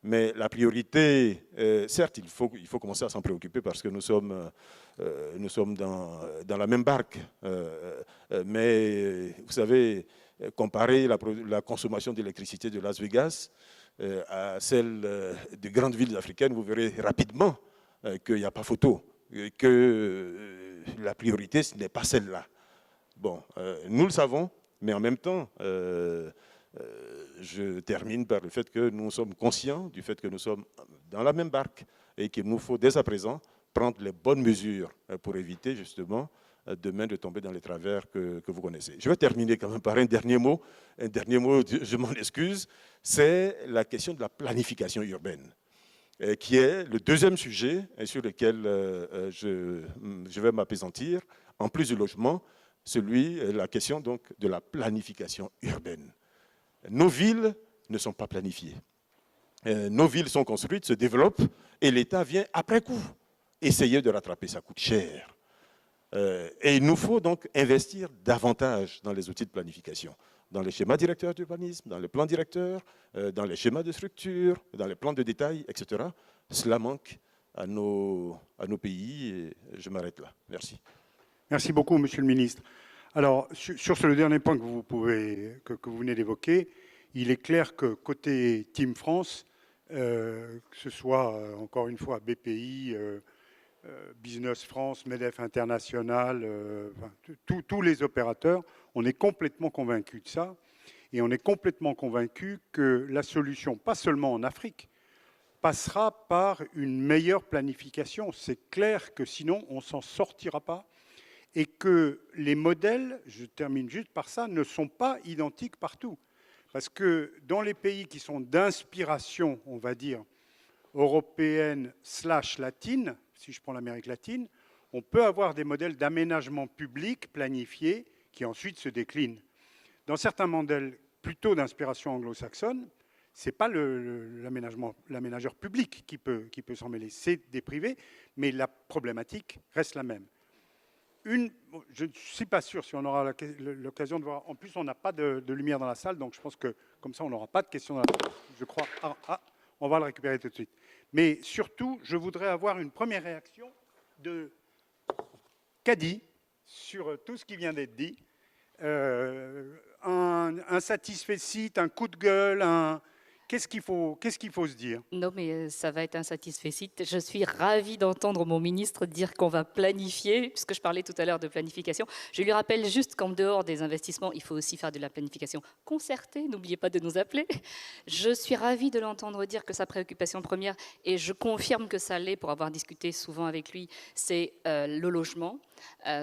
Mais la priorité, certes, il faut commencer à s'en préoccuper parce que nous sommes dans la même barque. Mais vous savez, comparer la consommation d'électricité de Las Vegas à celle de grandes villes africaines, vous verrez rapidement qu'il n'y a pas photo, que la priorité, ce n'est pas celle-là. Bon, nous le savons, mais en même temps, je termine par le fait que nous sommes conscients du fait que nous sommes dans la même barque et qu'il nous faut dès à présent prendre les bonnes mesures pour éviter justement demain de tomber dans les travers que vous connaissez. Je vais terminer quand même par un dernier mot, je m'en excuse, c'est la question de la planification urbaine, qui est le deuxième sujet sur lequel je vais m'appesantir, en plus du logement, la question donc de la planification urbaine. Nos villes ne sont pas planifiées. Nos villes sont construites, se développent, et l'État vient après coup essayer de rattraper, ça coûte cher. Et il nous faut donc investir davantage dans les outils de planification, dans les schémas directeurs d'urbanisme, dans les plans directeurs, dans les schémas de structure, dans les plans de détail, etc. Cela manque à nos pays et je m'arrête là. Merci. Merci beaucoup, Monsieur le Ministre. Alors, sur ce dernier point que vous venez d'évoquer, il est clair que côté Team France, que ce soit encore une fois BPI, Business France, MEDEF International, tous les opérateurs, on est complètement convaincus de ça. Et on est complètement convaincus que la solution, pas seulement en Afrique, passera par une meilleure planification. C'est clair que sinon, on ne s'en sortira pas. Et que les modèles, je termine juste par ça, ne sont pas identiques partout. Parce que dans les pays qui sont d'inspiration, on va dire, européenne / latine, si je prends l'Amérique latine, on peut avoir des modèles d'aménagement public planifiés qui ensuite se déclinent. Dans certains modèles plutôt d'inspiration anglo-saxonne, Ce n'est pas l'aménageur public qui peut s'en mêler, c'est des privés, mais la problématique reste la même. Je ne suis pas sûr si on aura l'occasion de voir. En plus, on n'a pas de lumière dans la salle, donc je pense que comme ça, on n'aura pas de questions dans la salle. Je crois. On va le récupérer tout de suite. Mais surtout, je voudrais avoir une première réaction de Kadi sur tout ce qui vient d'être dit. Un satisfait site, un coup de gueule, qu'est-ce qu'il faut se dire? Non, mais ça va être un satisfait site. Je suis ravie d'entendre mon ministre dire qu'on va planifier, puisque je parlais tout à l'heure de planification. Je lui rappelle juste qu'en dehors des investissements, il faut aussi faire de la planification concertée. N'oubliez pas de nous appeler. Je suis ravie de l'entendre dire que sa préoccupation première, et je confirme que ça l'est pour avoir discuté souvent avec lui, c'est le logement.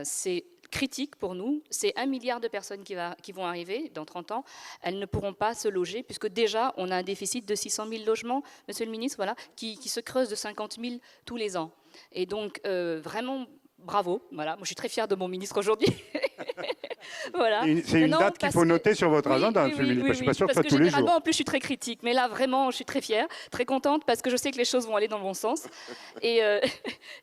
C'est critique pour nous, c'est 1 milliard de personnes qui vont arriver dans 30 ans, elles ne pourront pas se loger, puisque déjà on a un déficit de 600 000 logements, monsieur le ministre, voilà, qui se creuse de 50 000 tous les ans. Et donc, vraiment, bravo, voilà, moi je suis très fière de mon ministre aujourd'hui. Voilà. C'est une date qu'il faut noter sur votre agenda, monsieur le ministre, je ne suis pas sûr que ce soit tous les jours. Généralement, en plus, je suis très critique, mais là, vraiment, je suis très fière, très contente, parce que je sais que les choses vont aller dans le bon sens. Et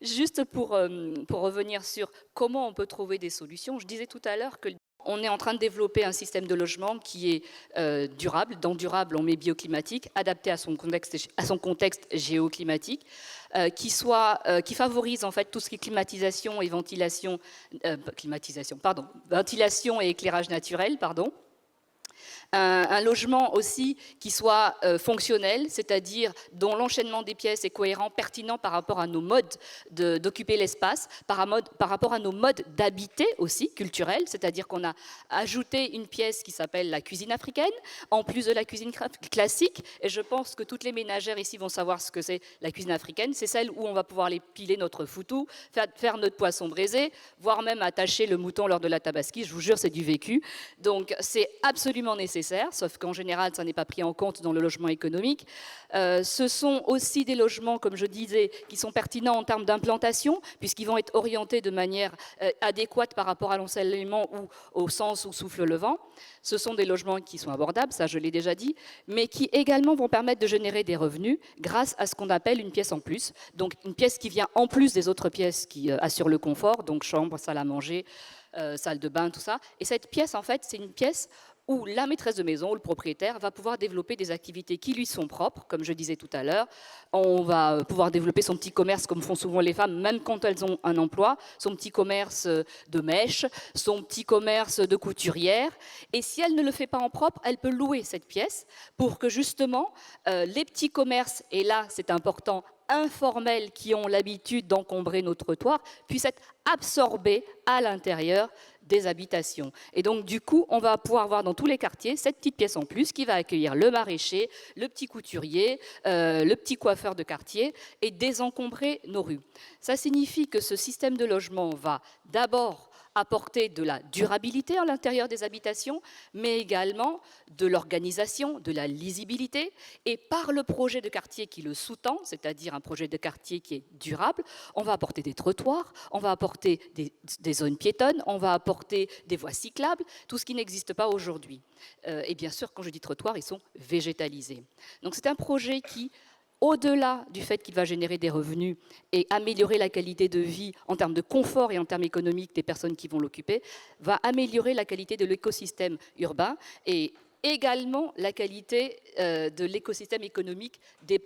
juste pour revenir sur comment on peut trouver des solutions, je disais tout à l'heure que on est en train de développer un système de logement qui est durable. Dans durable, on met bioclimatique, adapté à son contexte géoclimatique, qui favorise en fait tout ce qui est climatisation et ventilation, ventilation et éclairage naturel, pardon. Un logement aussi qui soit fonctionnel, c'est-à-dire dont l'enchaînement des pièces est cohérent, pertinent par rapport à nos modes d'occuper l'espace, par rapport à nos modes d'habiter aussi, culturels, c'est-à-dire qu'on a ajouté une pièce qui s'appelle la cuisine africaine, en plus de la cuisine classique, et je pense que toutes les ménagères ici vont savoir ce que c'est la cuisine africaine, c'est celle où on va pouvoir les piler notre foutou, faire notre poisson braisé, voire même attacher le mouton lors de la tabaski, je vous jure, c'est du vécu. Donc c'est absolument nécessaire, sauf qu'en général, ça n'est pas pris en compte dans le logement économique. Ce sont aussi des logements, comme je disais, qui sont pertinents en termes d'implantation, puisqu'ils vont être orientés de manière adéquate par rapport à l'ensoleillement ou au sens où souffle le vent. Ce sont des logements qui sont abordables, ça je l'ai déjà dit, mais qui également vont permettre de générer des revenus grâce à ce qu'on appelle une pièce en plus. Donc une pièce qui vient en plus des autres pièces qui assurent le confort, donc chambre, salle à manger, salle de bain, tout ça. Et cette pièce, en fait, c'est une pièce où la maîtresse de maison ou le propriétaire va pouvoir développer des activités qui lui sont propres, comme je disais tout à l'heure. On va pouvoir développer son petit commerce, comme font souvent les femmes, même quand elles ont un emploi, son petit commerce de mèche, son petit commerce de couturière. Et si elle ne le fait pas en propre, elle peut louer cette pièce pour que justement les petits commerces, et là c'est important, informels qui ont l'habitude d'encombrer nos trottoirs, puissent être absorbés à l'intérieur des habitations. Et donc, du coup, on va pouvoir voir dans tous les quartiers cette petite pièce en plus qui va accueillir le maraîcher, le petit couturier, le petit coiffeur de quartier et désencombrer nos rues. Ça signifie que ce système de logement va d'abord apporter de la durabilité à l'intérieur des habitations, mais également de l'organisation, de la lisibilité, et par le projet de quartier qui le sous-tend, c'est-à-dire un projet de quartier qui est durable, on va apporter des trottoirs, on va apporter des zones piétonnes, on va apporter des voies cyclables, tout ce qui n'existe pas aujourd'hui. Et bien sûr, quand je dis trottoirs, ils sont végétalisés. Donc c'est un projet qui, au-delà du fait qu'il va générer des revenus et améliorer la qualité de vie en termes de confort et en termes économiques des personnes qui vont l'occuper, va améliorer la qualité de l'écosystème urbain et également la qualité de l'écosystème économique des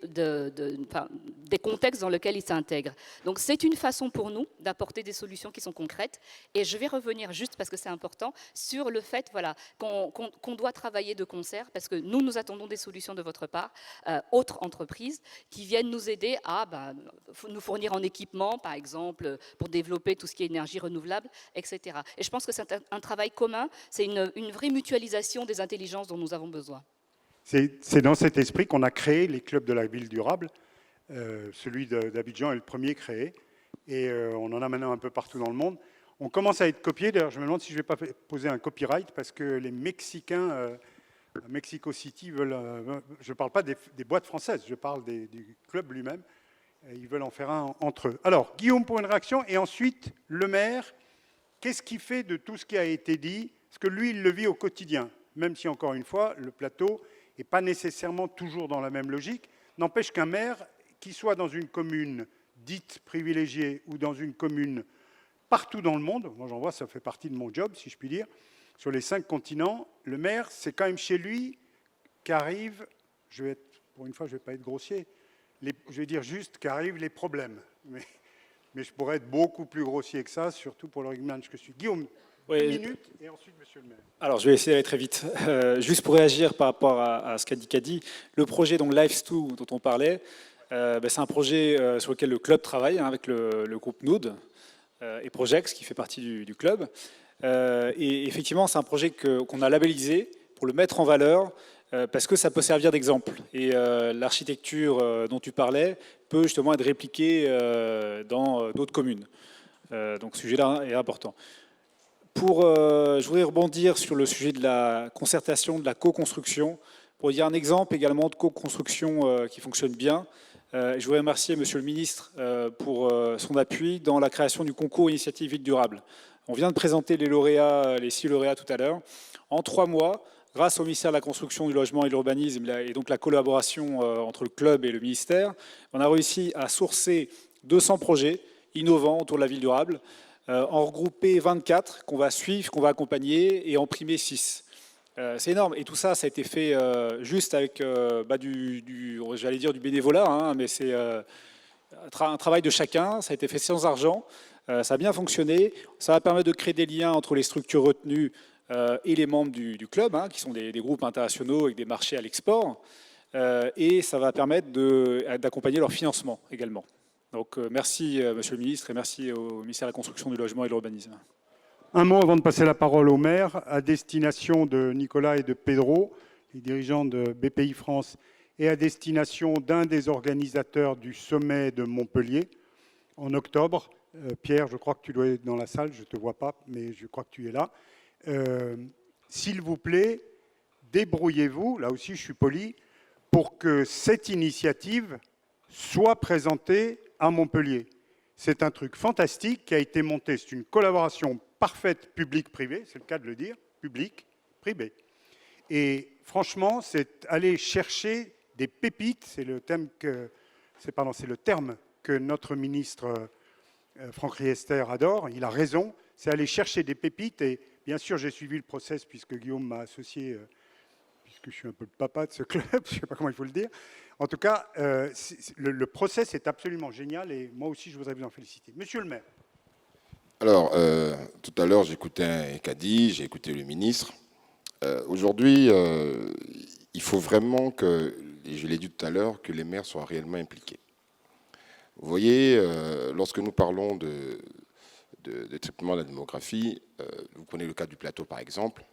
contextes dans lesquels il s'intègre. Donc c'est une façon pour nous d'apporter des solutions qui sont concrètes. Et je vais revenir juste, parce que c'est important, sur le fait voilà, qu'on doit travailler de concert, parce que nous attendons des solutions de votre part, autres entreprises, qui viennent nous aider à nous fournir en équipement, par exemple, pour développer tout ce qui est énergie renouvelable, etc. Et je pense que c'est un travail commun, c'est une vraie mutualisation des intelligences dont nous avons besoin. C'est dans cet esprit qu'on a créé les clubs de la ville durable. Celui d'Abidjan est le premier créé, et on en a maintenant un peu partout dans le monde. On commence à être copié. D'ailleurs, je me demande si je ne vais pas poser un copyright, parce que les Mexicains à Mexico City veulent... je ne parle pas des boîtes françaises, je parle du club lui-même. Ils veulent en faire un entre eux. Alors, Guillaume pour une réaction, et ensuite le maire. Qu'est-ce qu'il fait de tout ce qui a été dit? Parce que lui, il le vit au quotidien, même si, encore une fois, le plateau et pas nécessairement toujours dans la même logique. N'empêche qu'un maire, qu'il soit dans une commune dite privilégiée ou dans une commune partout dans le monde, moi j'en vois, ça fait partie de mon job, si je puis dire, sur les 5 continents, le maire, c'est quand même chez lui qu'arrivent, pour une fois, je ne vais pas être grossier, je vais dire juste qu'arrivent les problèmes. Mais je pourrais être beaucoup plus grossier que ça, surtout pour le rugbyman que je suis. Guillaume, Oui. 1 minute, et ensuite, monsieur le maire. Alors, je vais essayer d'aller très vite. Juste pour réagir par rapport à ce qu'a dit Kadi, le projet donc Lives2 dont on parlait, c'est un projet sur lequel le club travaille avec le groupe Nood et Projex qui fait partie du club. Et effectivement, c'est un projet qu'on a labellisé pour le mettre en valeur parce que ça peut servir d'exemple. Et l'architecture dont tu parlais peut justement être répliquée dans d'autres communes. Donc ce sujet-là est important. Je voudrais rebondir sur le sujet de la concertation, de la co-construction, pour dire un exemple également de co-construction qui fonctionne bien. Je voudrais remercier Monsieur le ministre pour son appui dans la création du concours Initiative Ville Durable. On vient de présenter les lauréats, les 6 lauréats tout à l'heure. En 3 mois, grâce au ministère de la Construction, du Logement et de l'Urbanisme et donc la collaboration entre le club et le ministère, on a réussi à sourcer 200 projets innovants autour de la ville durable, en regrouper 24 qu'on va suivre, qu'on va accompagner et en primer 6. C'est énorme. Et tout ça, ça a été fait juste avec j'allais dire du bénévolat, hein, mais c'est un travail de chacun. Ça a été fait sans argent. Ça a bien fonctionné. Ça va permettre de créer des liens entre les structures retenues et les membres du club, hein, qui sont des groupes internationaux avec des marchés à l'export. Et ça va permettre d'accompagner leur financement également. Donc merci Monsieur le ministre et merci au ministère de la Construction, du Logement et de l'Urbanisme. Un mot avant de passer la parole au maire, à destination de Nicolas et de Pedro, les dirigeants de BPI France, et à destination d'un des organisateurs du sommet de Montpellier en octobre. Pierre, je crois que tu dois être dans la salle, je ne te vois pas, mais je crois que tu es là. S'il vous plaît, débrouillez-vous, là aussi je suis poli, pour que cette initiative soit présentée à Montpellier. C'est un truc fantastique qui a été monté, c'est une collaboration parfaite public-privé, c'est le cas de le dire, public-privé. Et franchement, c'est aller chercher des pépites, c'est le terme que notre ministre Franck Riester adore, il a raison, c'est aller chercher des pépites. Et bien sûr, j'ai suivi le process puisque Guillaume m'a associé, puisque je suis un peu le papa de ce club, je ne sais pas comment il faut le dire. En tout cas, le process est absolument génial et moi aussi, je voudrais vous en féliciter. Monsieur le maire. Alors, tout à l'heure, j'écoutais Kadi, j'ai écouté le ministre. Aujourd'hui, il faut vraiment que, et je l'ai dit tout à l'heure, que les maires soient réellement impliqués. Vous voyez, lorsque nous parlons de traitement de la démographie, vous prenez le cas du plateau par exemple,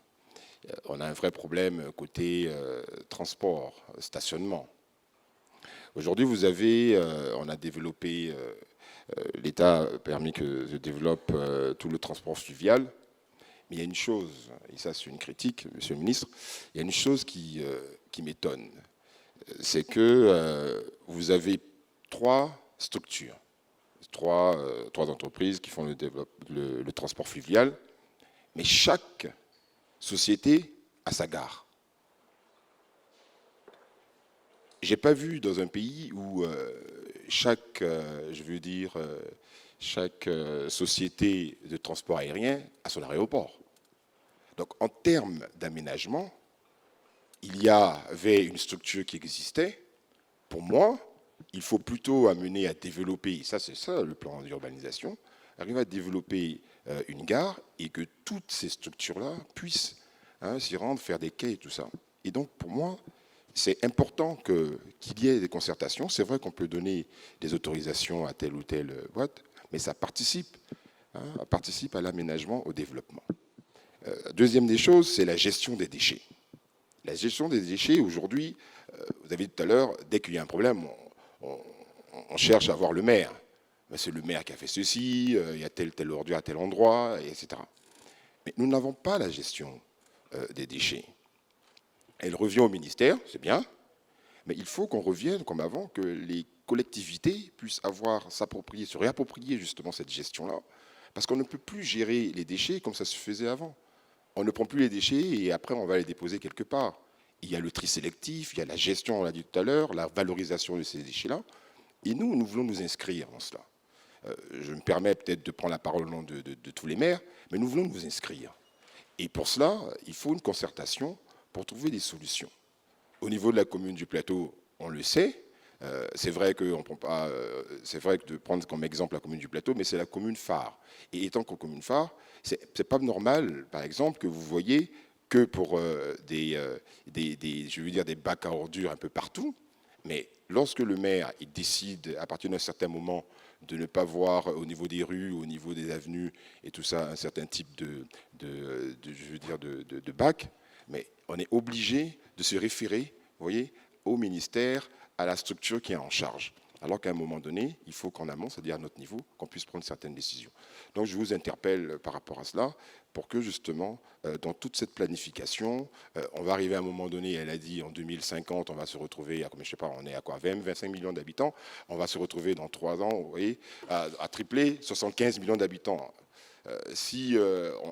on a un vrai problème côté transport, stationnement. Aujourd'hui, on a développé, l'État a permis que je développe tout le transport fluvial, mais il y a une chose, et ça c'est une critique, monsieur le ministre, il y a une chose qui m'étonne, c'est que vous avez 3 structures, 3 entreprises qui font le transport fluvial, mais chaque société a sa gare. J'ai pas vu dans un pays où chaque société de transport aérien a son aéroport. Donc en termes d'aménagement, il y avait une structure qui existait. Pour moi, il faut plutôt amener à développer, ça c'est ça le plan d'urbanisation, arriver à développer une gare et que toutes ces structures-là puissent s'y rendre, faire des quais et tout ça. Et donc pour moi, c'est important qu'il y ait des concertations. C'est vrai qu'on peut donner des autorisations à telle ou telle boîte, mais ça participe à l'aménagement, au développement. Deuxième des choses, c'est la gestion des déchets. La gestion des déchets, aujourd'hui, vous avez dit tout à l'heure, dès qu'il y a un problème, on cherche à voir le maire. C'est le maire qui a fait ceci, il y a telle ordure à tel endroit, etc. Mais nous n'avons pas la gestion des déchets. Elle revient au ministère, c'est bien, mais il faut qu'on revienne comme avant, que les collectivités puissent se réapproprier justement cette gestion-là, parce qu'on ne peut plus gérer les déchets comme ça se faisait avant. On ne prend plus les déchets et après on va les déposer quelque part. il y a le tri sélectif, il y a la gestion, on l'a dit tout à l'heure, la valorisation de ces déchets-là. Et nous voulons nous inscrire dans cela. Je me permets peut-être de prendre la parole au nom de tous les maires, mais nous voulons nous inscrire. Et pour cela, il faut une concertation pour trouver des solutions. Au niveau de la commune du Plateau, on le sait. C'est vrai que de prendre comme exemple la commune du Plateau, mais c'est la commune phare. Et étant qu'en commune phare, c'est pas normal, par exemple, que vous voyez que pour des bacs à ordures un peu partout, mais lorsque le maire il décide, à partir d'un certain moment, de ne pas voir au niveau des rues, au niveau des avenues et tout ça, un certain type de bac, mais on est obligé de se référer, vous voyez, au ministère, à la structure qui est en charge. Alors qu'à un moment donné, il faut qu'en amont, c'est-à-dire à notre niveau, qu'on puisse prendre certaines décisions. Donc je vous interpelle par rapport à cela, pour que justement, dans toute cette planification, on va arriver à un moment donné, elle a dit en 2050, on va se retrouver, je ne sais pas, on est à quoi, 20, 25 millions d'habitants, on va se retrouver dans 3 ans, vous voyez, à tripler 75 millions d'habitants. Si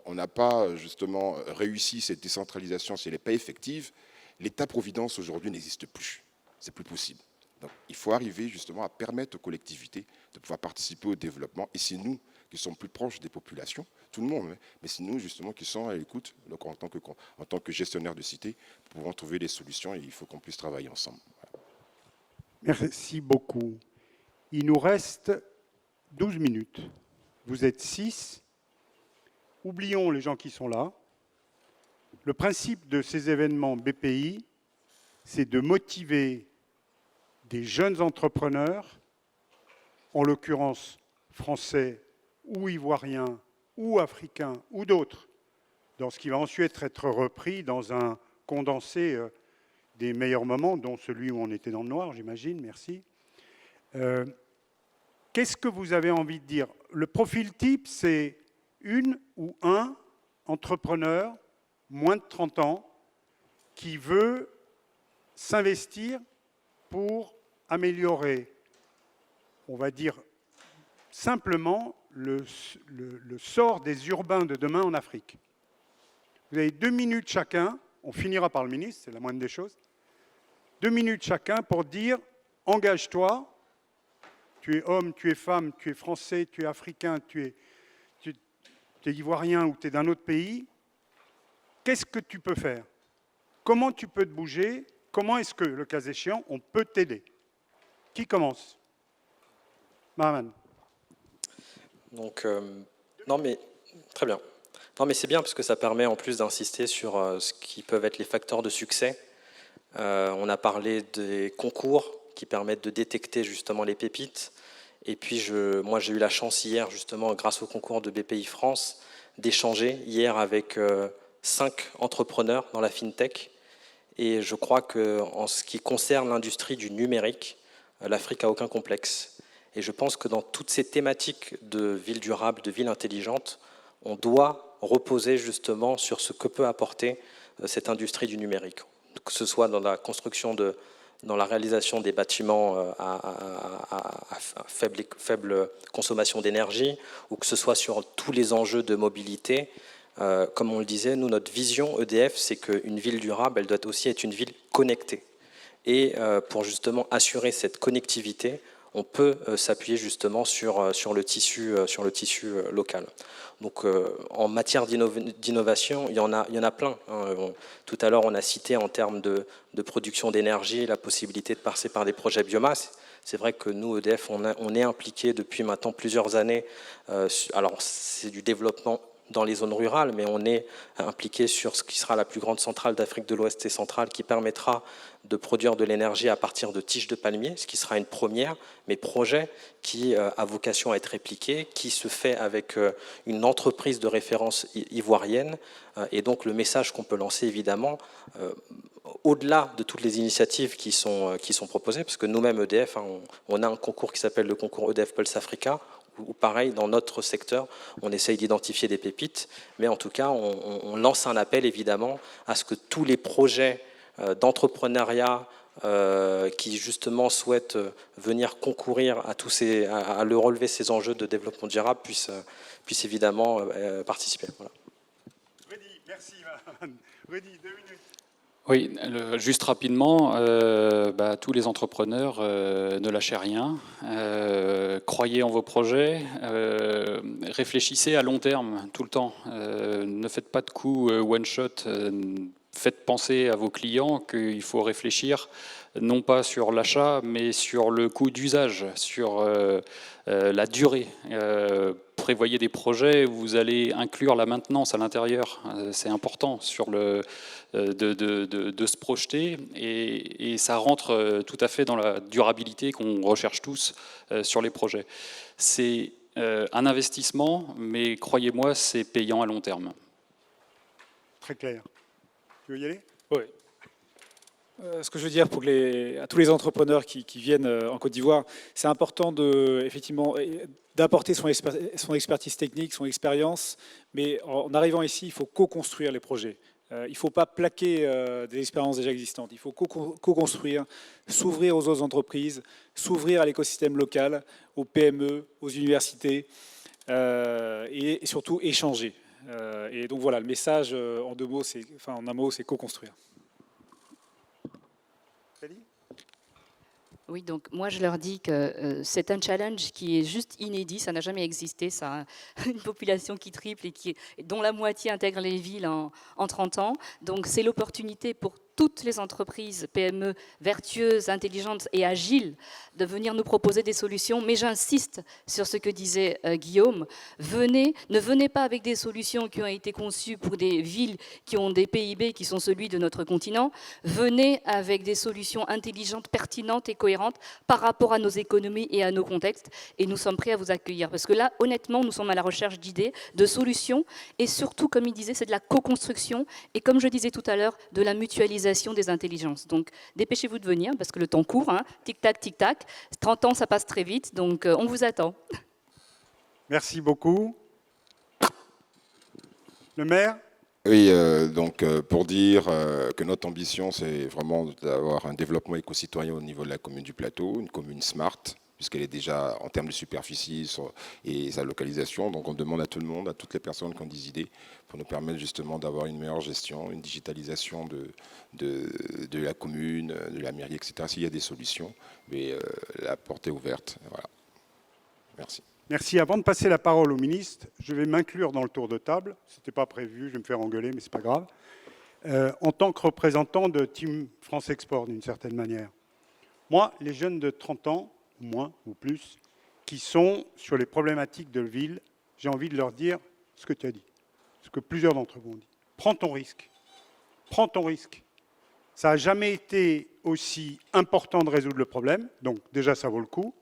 on n'a pas justement réussi cette décentralisation, si elle n'est pas effective, l'État-providence aujourd'hui n'existe plus. C'est plus possible. Donc, il faut arriver justement à permettre aux collectivités de pouvoir participer au développement. Et c'est nous qui sommes plus proches des populations, tout le monde, hein, mais c'est nous justement qui sommes à l'écoute, en tant que gestionnaire de cité, pour pouvoir trouver des solutions et il faut qu'on puisse travailler ensemble. Voilà. Merci beaucoup. Il nous reste 12 minutes. Vous êtes 6. Oublions les gens qui sont là. Le principe de ces événements BPI, c'est de motiver des jeunes entrepreneurs, en l'occurrence français ou ivoiriens ou africains ou d'autres, dans ce qui va ensuite être repris dans un condensé des meilleurs moments, dont celui où on était dans le noir, j'imagine, merci. Qu'est-ce que vous avez envie de dire? Le profil type, c'est une ou un entrepreneur, moins de 30 ans, qui veut s'investir pour améliorer, on va dire simplement, le sort des urbains de demain en Afrique. Vous avez 2 minutes chacun, on finira par le ministre, c'est la moindre des choses, 2 minutes chacun pour dire « engage-toi », tu es homme, tu es femme, tu es français, tu es africain, tu es ivoirien ou tu es d'un autre pays, qu'est-ce que tu peux faire? Comment tu peux te bouger? Comment est-ce que, le cas échéant, on peut t'aider? Qui commence? Mahaman. Donc, non mais, très bien. Non mais c'est bien parce que ça permet en plus d'insister sur ce qui peuvent être les facteurs de succès. On a parlé des concours qui permettent de détecter justement les pépites. Et puis moi j'ai eu la chance hier justement grâce au concours de BPI France d'échanger hier avec 5 entrepreneurs dans la FinTech. Et je crois qu'en ce qui concerne l'industrie du numérique, l'Afrique n'a aucun complexe. Et je pense que dans toutes ces thématiques de ville durable, de ville intelligente, on doit reposer justement sur ce que peut apporter cette industrie du numérique. Que ce soit dans la construction dans la réalisation des bâtiments à faible consommation d'énergie, ou que ce soit sur tous les enjeux de mobilité. Comme on le disait, nous, notre vision EDF, c'est qu'une ville durable, elle doit aussi être une ville connectée. Et pour justement assurer cette connectivité, on peut s'appuyer justement sur le tissu local. Donc en matière d'innovation, il y en a plein. Tout à l'heure, on a cité en termes de production d'énergie la possibilité de passer par des projets biomasse. C'est vrai que nous, EDF, on est impliqués depuis maintenant plusieurs années. Alors, c'est du développement dans les zones rurales, mais on est impliqué sur ce qui sera la plus grande centrale d'Afrique de l'Ouest et centrale qui permettra de produire de l'énergie à partir de tiges de palmier, ce qui sera une première, mais projet qui a vocation à être répliqué, qui se fait avec une entreprise de référence ivoirienne. Et donc le message qu'on peut lancer évidemment, au-delà de toutes les initiatives qui sont proposées, parce que nous-mêmes EDF, on a un concours qui s'appelle le concours EDF Pulse Africa, ou pareil, dans notre secteur, on essaye d'identifier des pépites, mais en tout cas, on lance un appel évidemment à ce que tous les projets d'entrepreneuriat qui justement souhaitent venir concourir à le relever ces enjeux de développement durable puissent évidemment participer. Voilà. Rudy, merci. Rudy, 2 minutes. Oui, juste rapidement, tous les entrepreneurs, ne lâchez rien, croyez en vos projets, réfléchissez à long terme tout le temps, ne faites pas de coups one shot, faites penser à vos clients qu'il faut réfléchir non pas sur l'achat, mais sur le coût d'usage, sur la durée. Prévoyez des projets où vous allez inclure la maintenance à l'intérieur. C'est important sur de se projeter et ça rentre tout à fait dans la durabilité qu'on recherche tous sur les projets. C'est un investissement, mais croyez-moi, c'est payant à long terme. Très clair. Tu veux y aller? Oui. Ce que je veux dire à tous les entrepreneurs qui viennent en Côte d'Ivoire, c'est important effectivement d'apporter son expertise technique, son expérience, mais en arrivant ici, il faut co-construire les projets. Il ne faut pas plaquer des expériences déjà existantes. Il faut co-construire, s'ouvrir aux autres entreprises, s'ouvrir à l'écosystème local, aux PME, aux universités, et surtout échanger. Et donc voilà, le message en un mot, c'est co-construire. Oui, donc moi je leur dis que c'est un challenge qui est juste inédit, ça n'a jamais existé, ça a une population qui triple et dont la moitié intègre les villes en 30 ans. Donc c'est l'opportunité pour toutes les entreprises PME vertueuses, intelligentes et agiles de venir nous proposer des solutions. Mais j'insiste sur ce que disait Guillaume, ne venez pas avec des solutions qui ont été conçues pour des villes qui ont des PIB qui sont celui de notre continent, venez avec des solutions intelligentes, pertinentes et cohérentes par rapport à nos économies et à nos contextes, et nous sommes prêts à vous accueillir. Parce que là, honnêtement, nous sommes à la recherche d'idées, de solutions, et surtout, comme il disait, c'est de la co-construction, et comme je disais tout à l'heure, de la mutualisation des intelligences. Donc, dépêchez-vous de venir, parce que le temps court, hein. Tic-tac, tic-tac. 30 ans, ça passe très vite, donc on vous attend. Merci beaucoup. Le maire? Oui, pour dire que notre ambition, c'est vraiment d'avoir un développement éco-citoyen au niveau de la commune du Plateau, une commune smart, puisqu'elle est déjà en termes de superficie et sa localisation. Donc on demande à tout le monde, à toutes les personnes qui ont des idées, pour nous permettre justement d'avoir une meilleure gestion, une digitalisation de la commune, de la mairie, etc. S'il y a des solutions, mais la porte est ouverte. Voilà. Merci. Merci. Avant de passer la parole au ministre, je vais m'inclure dans le tour de table. Ce n'était pas prévu, je vais me faire engueuler, mais ce n'est pas grave. En tant que représentant de Team France Export, d'une certaine manière. Moi, les jeunes de 30 ans, ou moins, ou plus, qui sont sur les problématiques de ville, j'ai envie de leur dire ce que tu as dit, ce que plusieurs d'entre vous ont dit. Prends ton risque. Prends ton risque. Ça n'a jamais été aussi important de résoudre le problème, donc déjà, ça vaut le coup.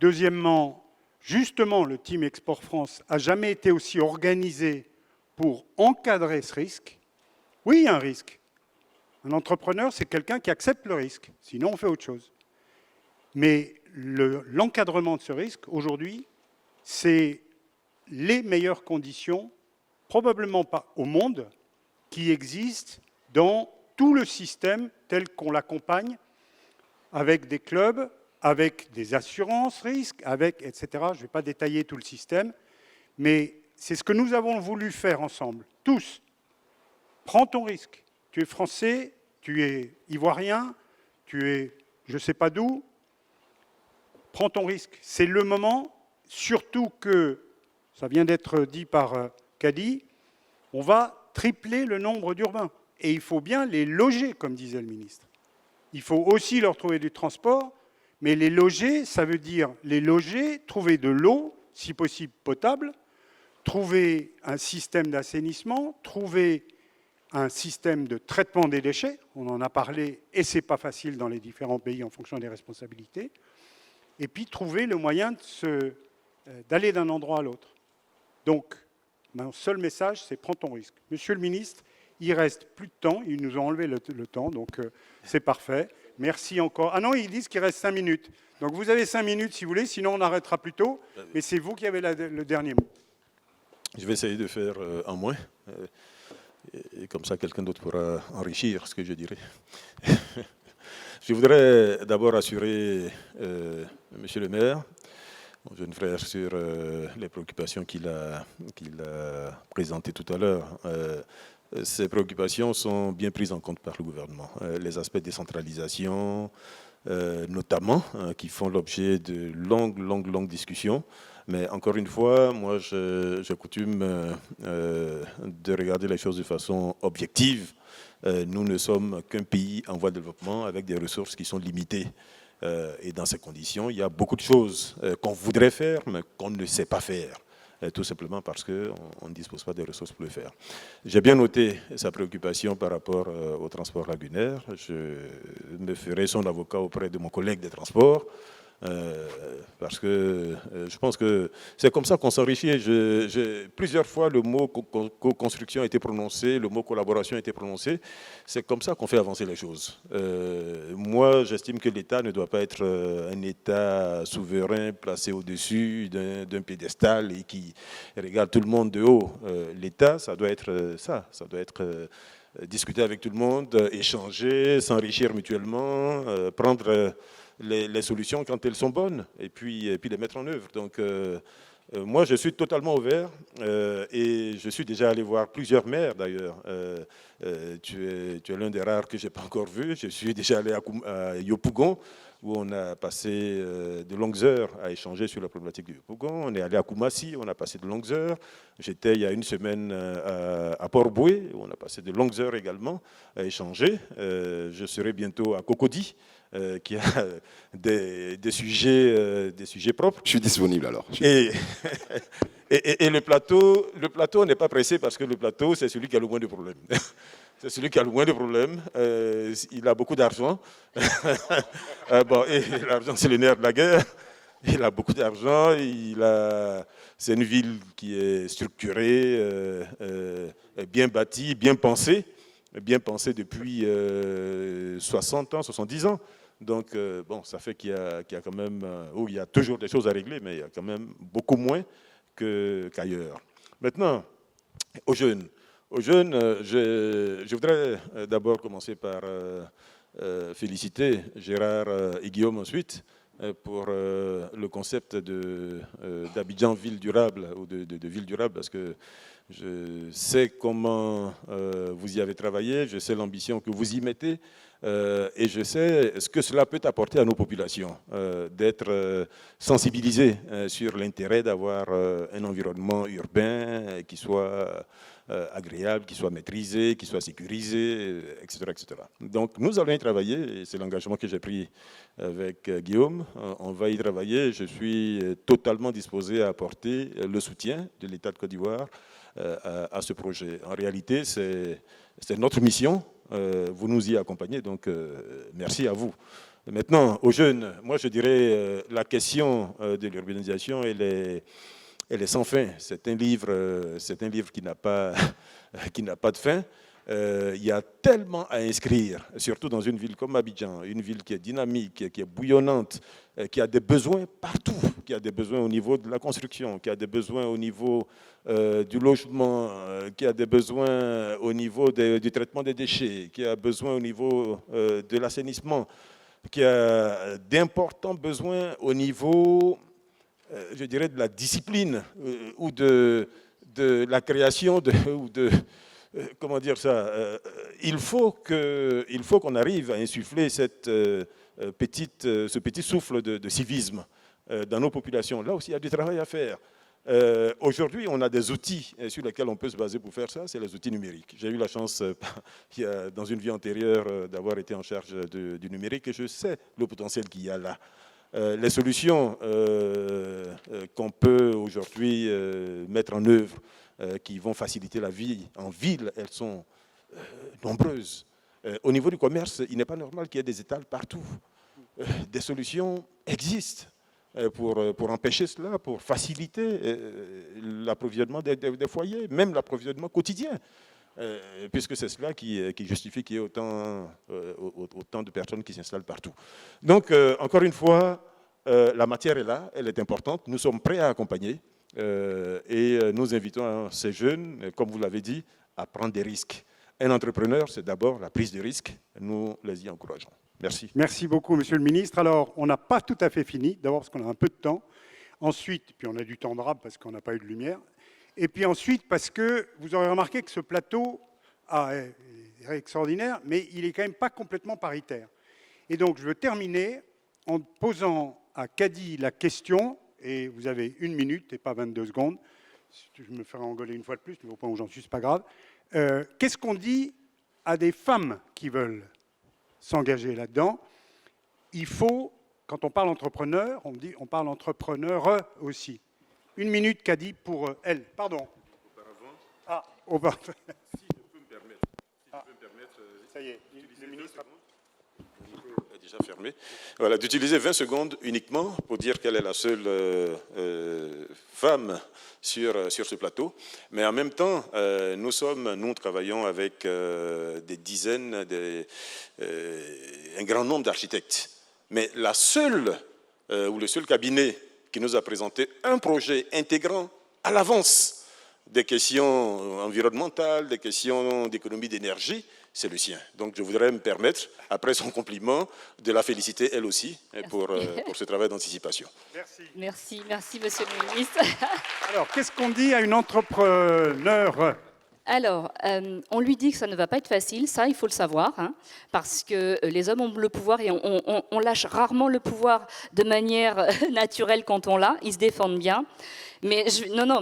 Deuxièmement, justement, le Team Export France n'a jamais été aussi organisé pour encadrer ce risque. Oui, il y a un risque. Un entrepreneur, c'est quelqu'un qui accepte le risque. Sinon, on fait autre chose. Mais l'encadrement de ce risque, aujourd'hui, c'est les meilleures conditions, probablement pas au monde, qui existent dans tout le système tel qu'on l'accompagne, avec des clubs, avec des assurances risques, avec, etc. Je ne vais pas détailler tout le système, mais c'est ce que nous avons voulu faire ensemble, tous. Prends ton risque. Tu es français, tu es ivoirien, tu es je ne sais pas d'où. Prends ton risque. C'est le moment, surtout que, ça vient d'être dit par Kadi, on va tripler le nombre d'urbains. Et il faut bien les loger, comme disait le ministre. Il faut aussi leur trouver du transport, mais les loger, ça veut dire les loger, trouver de l'eau, si possible potable, trouver un système d'assainissement, trouver un système de traitement des déchets, on en a parlé, et ce n'est pas facile dans les différents pays en fonction des responsabilités, et puis trouver le moyen d'aller d'un endroit à l'autre. Donc, mon seul message, c'est prends ton risque. Monsieur le ministre, il reste plus de temps, ils nous ont enlevé le temps, donc c'est parfait. Merci encore. Ah non, ils disent qu'il reste 5 minutes. Donc vous avez 5 minutes si vous voulez, sinon on arrêtera plus tôt, mais c'est vous qui avez le dernier mot. Je vais essayer de faire un moins. Et comme ça, quelqu'un d'autre pourra enrichir ce que je dirais. Je voudrais d'abord assurer Monsieur le maire, mon jeune frère, sur les préoccupations qu'il a présentées tout à l'heure. ces préoccupations sont bien prises en compte par le gouvernement. Les aspects de décentralisation, notamment, qui font l'objet de longues discussions. Mais encore une fois, moi, je coutume de regarder les choses de façon objective. Nous ne sommes qu'un pays en voie de développement avec des ressources qui sont limitées. Et dans ces conditions, il y a beaucoup de choses qu'on voudrait faire, mais qu'on ne sait pas faire. Tout simplement parce qu'on ne dispose pas des ressources pour le faire. J'ai bien noté sa préoccupation par rapport au transport lagunaire. Je me ferai son avocat auprès de mon collègue des transports, parce que je pense que c'est comme ça qu'on s'enrichit. Plusieurs fois, le mot co-construction a été prononcé, le mot collaboration a été prononcé. C'est comme ça qu'on fait avancer les choses. Moi, j'estime que l'État ne doit pas être un État souverain placé au-dessus d'un piédestal et qui regarde tout le monde de haut. L'État, ça doit être ça doit être discuter avec tout le monde, échanger, s'enrichir mutuellement, prendre les solutions quand elles sont bonnes et puis les mettre en œuvre. Donc, moi, je suis totalement ouvert et je suis déjà allé voir plusieurs maires d'ailleurs. Tu es l'un des rares que je n'ai pas encore vu. Je suis déjà allé à Yopougon, où on a passé de longues heures à échanger sur la problématique du Yopougon. On est allé à Koumassi, on a passé de longues heures. J'étais il y a une semaine à Port-Boué, où on a passé de longues heures également à échanger. Je serai bientôt à Cocody, qui a des sujets propres. Je suis disponible alors. Et le plateau n'est pas pressé parce que le plateau, c'est celui qui a le moins de problèmes. C'est celui qui a le moins de problèmes. Il a beaucoup d'argent. Et l'argent, c'est le nerf de la guerre. Il a beaucoup d'argent. C'est une ville qui est structurée, bien bâtie, bien pensée depuis 60 ans, 70 ans. Donc, ça fait qu'il y a quand même, il y a toujours des choses à régler, mais il y a quand même beaucoup moins qu'ailleurs. Maintenant, aux jeunes, je voudrais d'abord commencer par féliciter Gérard et Guillaume ensuite pour le concept d'Abidjan ville durable ou de ville durable, parce que je sais comment vous y avez travaillé, je sais l'ambition que vous y mettez et je sais ce que cela peut apporter à nos populations, d'être sensibilisés sur l'intérêt d'avoir un environnement urbain qui soit agréable, qui soit maîtrisé, qui soit sécurisé, etc., etc. Donc nous allons y travailler, et c'est l'engagement que j'ai pris avec Guillaume. On va y travailler. Je suis totalement disposé à apporter le soutien de l'État de Côte d'Ivoire à ce projet. En réalité, c'est notre mission. Vous nous y accompagnez, donc merci à vous. Maintenant, aux jeunes, moi je dirais la question de l'urbanisation, elle est sans fin. C'est un livre qui n'a pas de fin. Il y a tellement à inscrire, surtout dans une ville comme Abidjan, une ville qui est dynamique, qui est bouillonnante, qui a des besoins partout, qui a des besoins au niveau de la construction, qui a des besoins au niveau du logement, qui a des besoins au niveau du traitement des déchets, qui a besoin au niveau de l'assainissement, qui a d'importants besoins au niveau, je dirais, de la discipline ou de la création comment dire ça, il faut qu'on arrive à insuffler ce petit souffle de civisme dans nos populations. Là aussi, il y a du travail à faire. Aujourd'hui, on a des outils sur lesquels on peut se baser pour faire ça, c'est les outils numériques. J'ai eu la chance, dans une vie antérieure, d'avoir été en charge du numérique et je sais le potentiel qu'il y a là. Les solutions qu'on peut aujourd'hui mettre en œuvre, qui vont faciliter la vie en ville, elles sont nombreuses. Au niveau du commerce, il n'est pas normal qu'il y ait des étals partout. Des solutions existent pour empêcher cela, pour faciliter l'approvisionnement des foyers, même l'approvisionnement quotidien, puisque c'est cela qui justifie qu'il y ait autant de personnes qui s'installent partout. Donc, encore une fois, la matière est là, elle est importante, nous sommes prêts à accompagner. Et nous invitons ces jeunes, comme vous l'avez dit, à prendre des risques. Un entrepreneur, c'est d'abord la prise de risque. Nous les y encourageons. Merci. Merci beaucoup, Monsieur le Ministre. Alors, on n'a pas tout à fait fini, d'abord parce qu'on a un peu de temps. Ensuite, puis on a du temps de rab parce qu'on n'a pas eu de lumière. Et puis ensuite, parce que vous aurez remarqué que ce plateau est extraordinaire, mais il n'est quand même pas complètement paritaire. Et donc, je veux terminer en posant à Kadi la question, et vous avez 1 minute et pas 22 secondes. Je me ferai engueuler une fois de plus, mais au point où j'en suis, c'est pas grave. Qu'est-ce qu'on dit à des femmes qui veulent s'engager là-dedans? Il faut, quand on parle entrepreneur, on parle entrepreneur aussi. 1 minute, Kadi, pour elle. Pardon. Ah, on va. Si je peux me permettre. Ça y est, le ministre. Le micro est déjà fermé. Voilà, d'utiliser 20 secondes uniquement pour dire qu'elle est la seule femme sur ce plateau. Mais en même temps, nous travaillons avec des dizaines, un grand nombre d'architectes. Mais la seule, ou le seul cabinet qui nous a présenté un projet intégrant à l'avance des questions environnementales, des questions d'économie d'énergie, c'est le sien. Donc je voudrais me permettre, après son compliment, de la féliciter elle aussi pour ce travail d'anticipation. Merci. Merci, monsieur le ministre. Alors, qu'est-ce qu'on dit à une entrepreneur? Alors, on lui dit que ça ne va pas être facile, ça, il faut le savoir, hein, parce que les hommes ont le pouvoir et on lâche rarement le pouvoir de manière naturelle quand on l'a, ils se défendent bien. Mais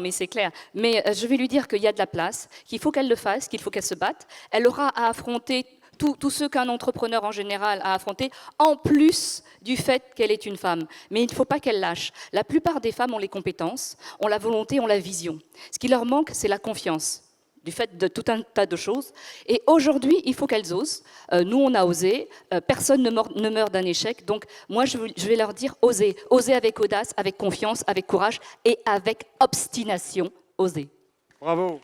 mais c'est clair. Mais je vais lui dire qu'il y a de la place, qu'il faut qu'elle le fasse, qu'il faut qu'elle se batte. Elle aura à affronter tous ceux qu'un entrepreneur en général a affronté, en plus du fait qu'elle est une femme. Mais il ne faut pas qu'elle lâche. La plupart des femmes ont les compétences, ont la volonté, ont la vision. Ce qui leur manque, c'est la confiance, du fait de tout un tas de choses. Et aujourd'hui, il faut qu'elles osent. Nous, on a osé. Personne ne meurt d'un échec. Donc, moi, je vais leur dire osez. Osez avec audace, avec confiance, avec courage et avec obstination. Osez. Bravo.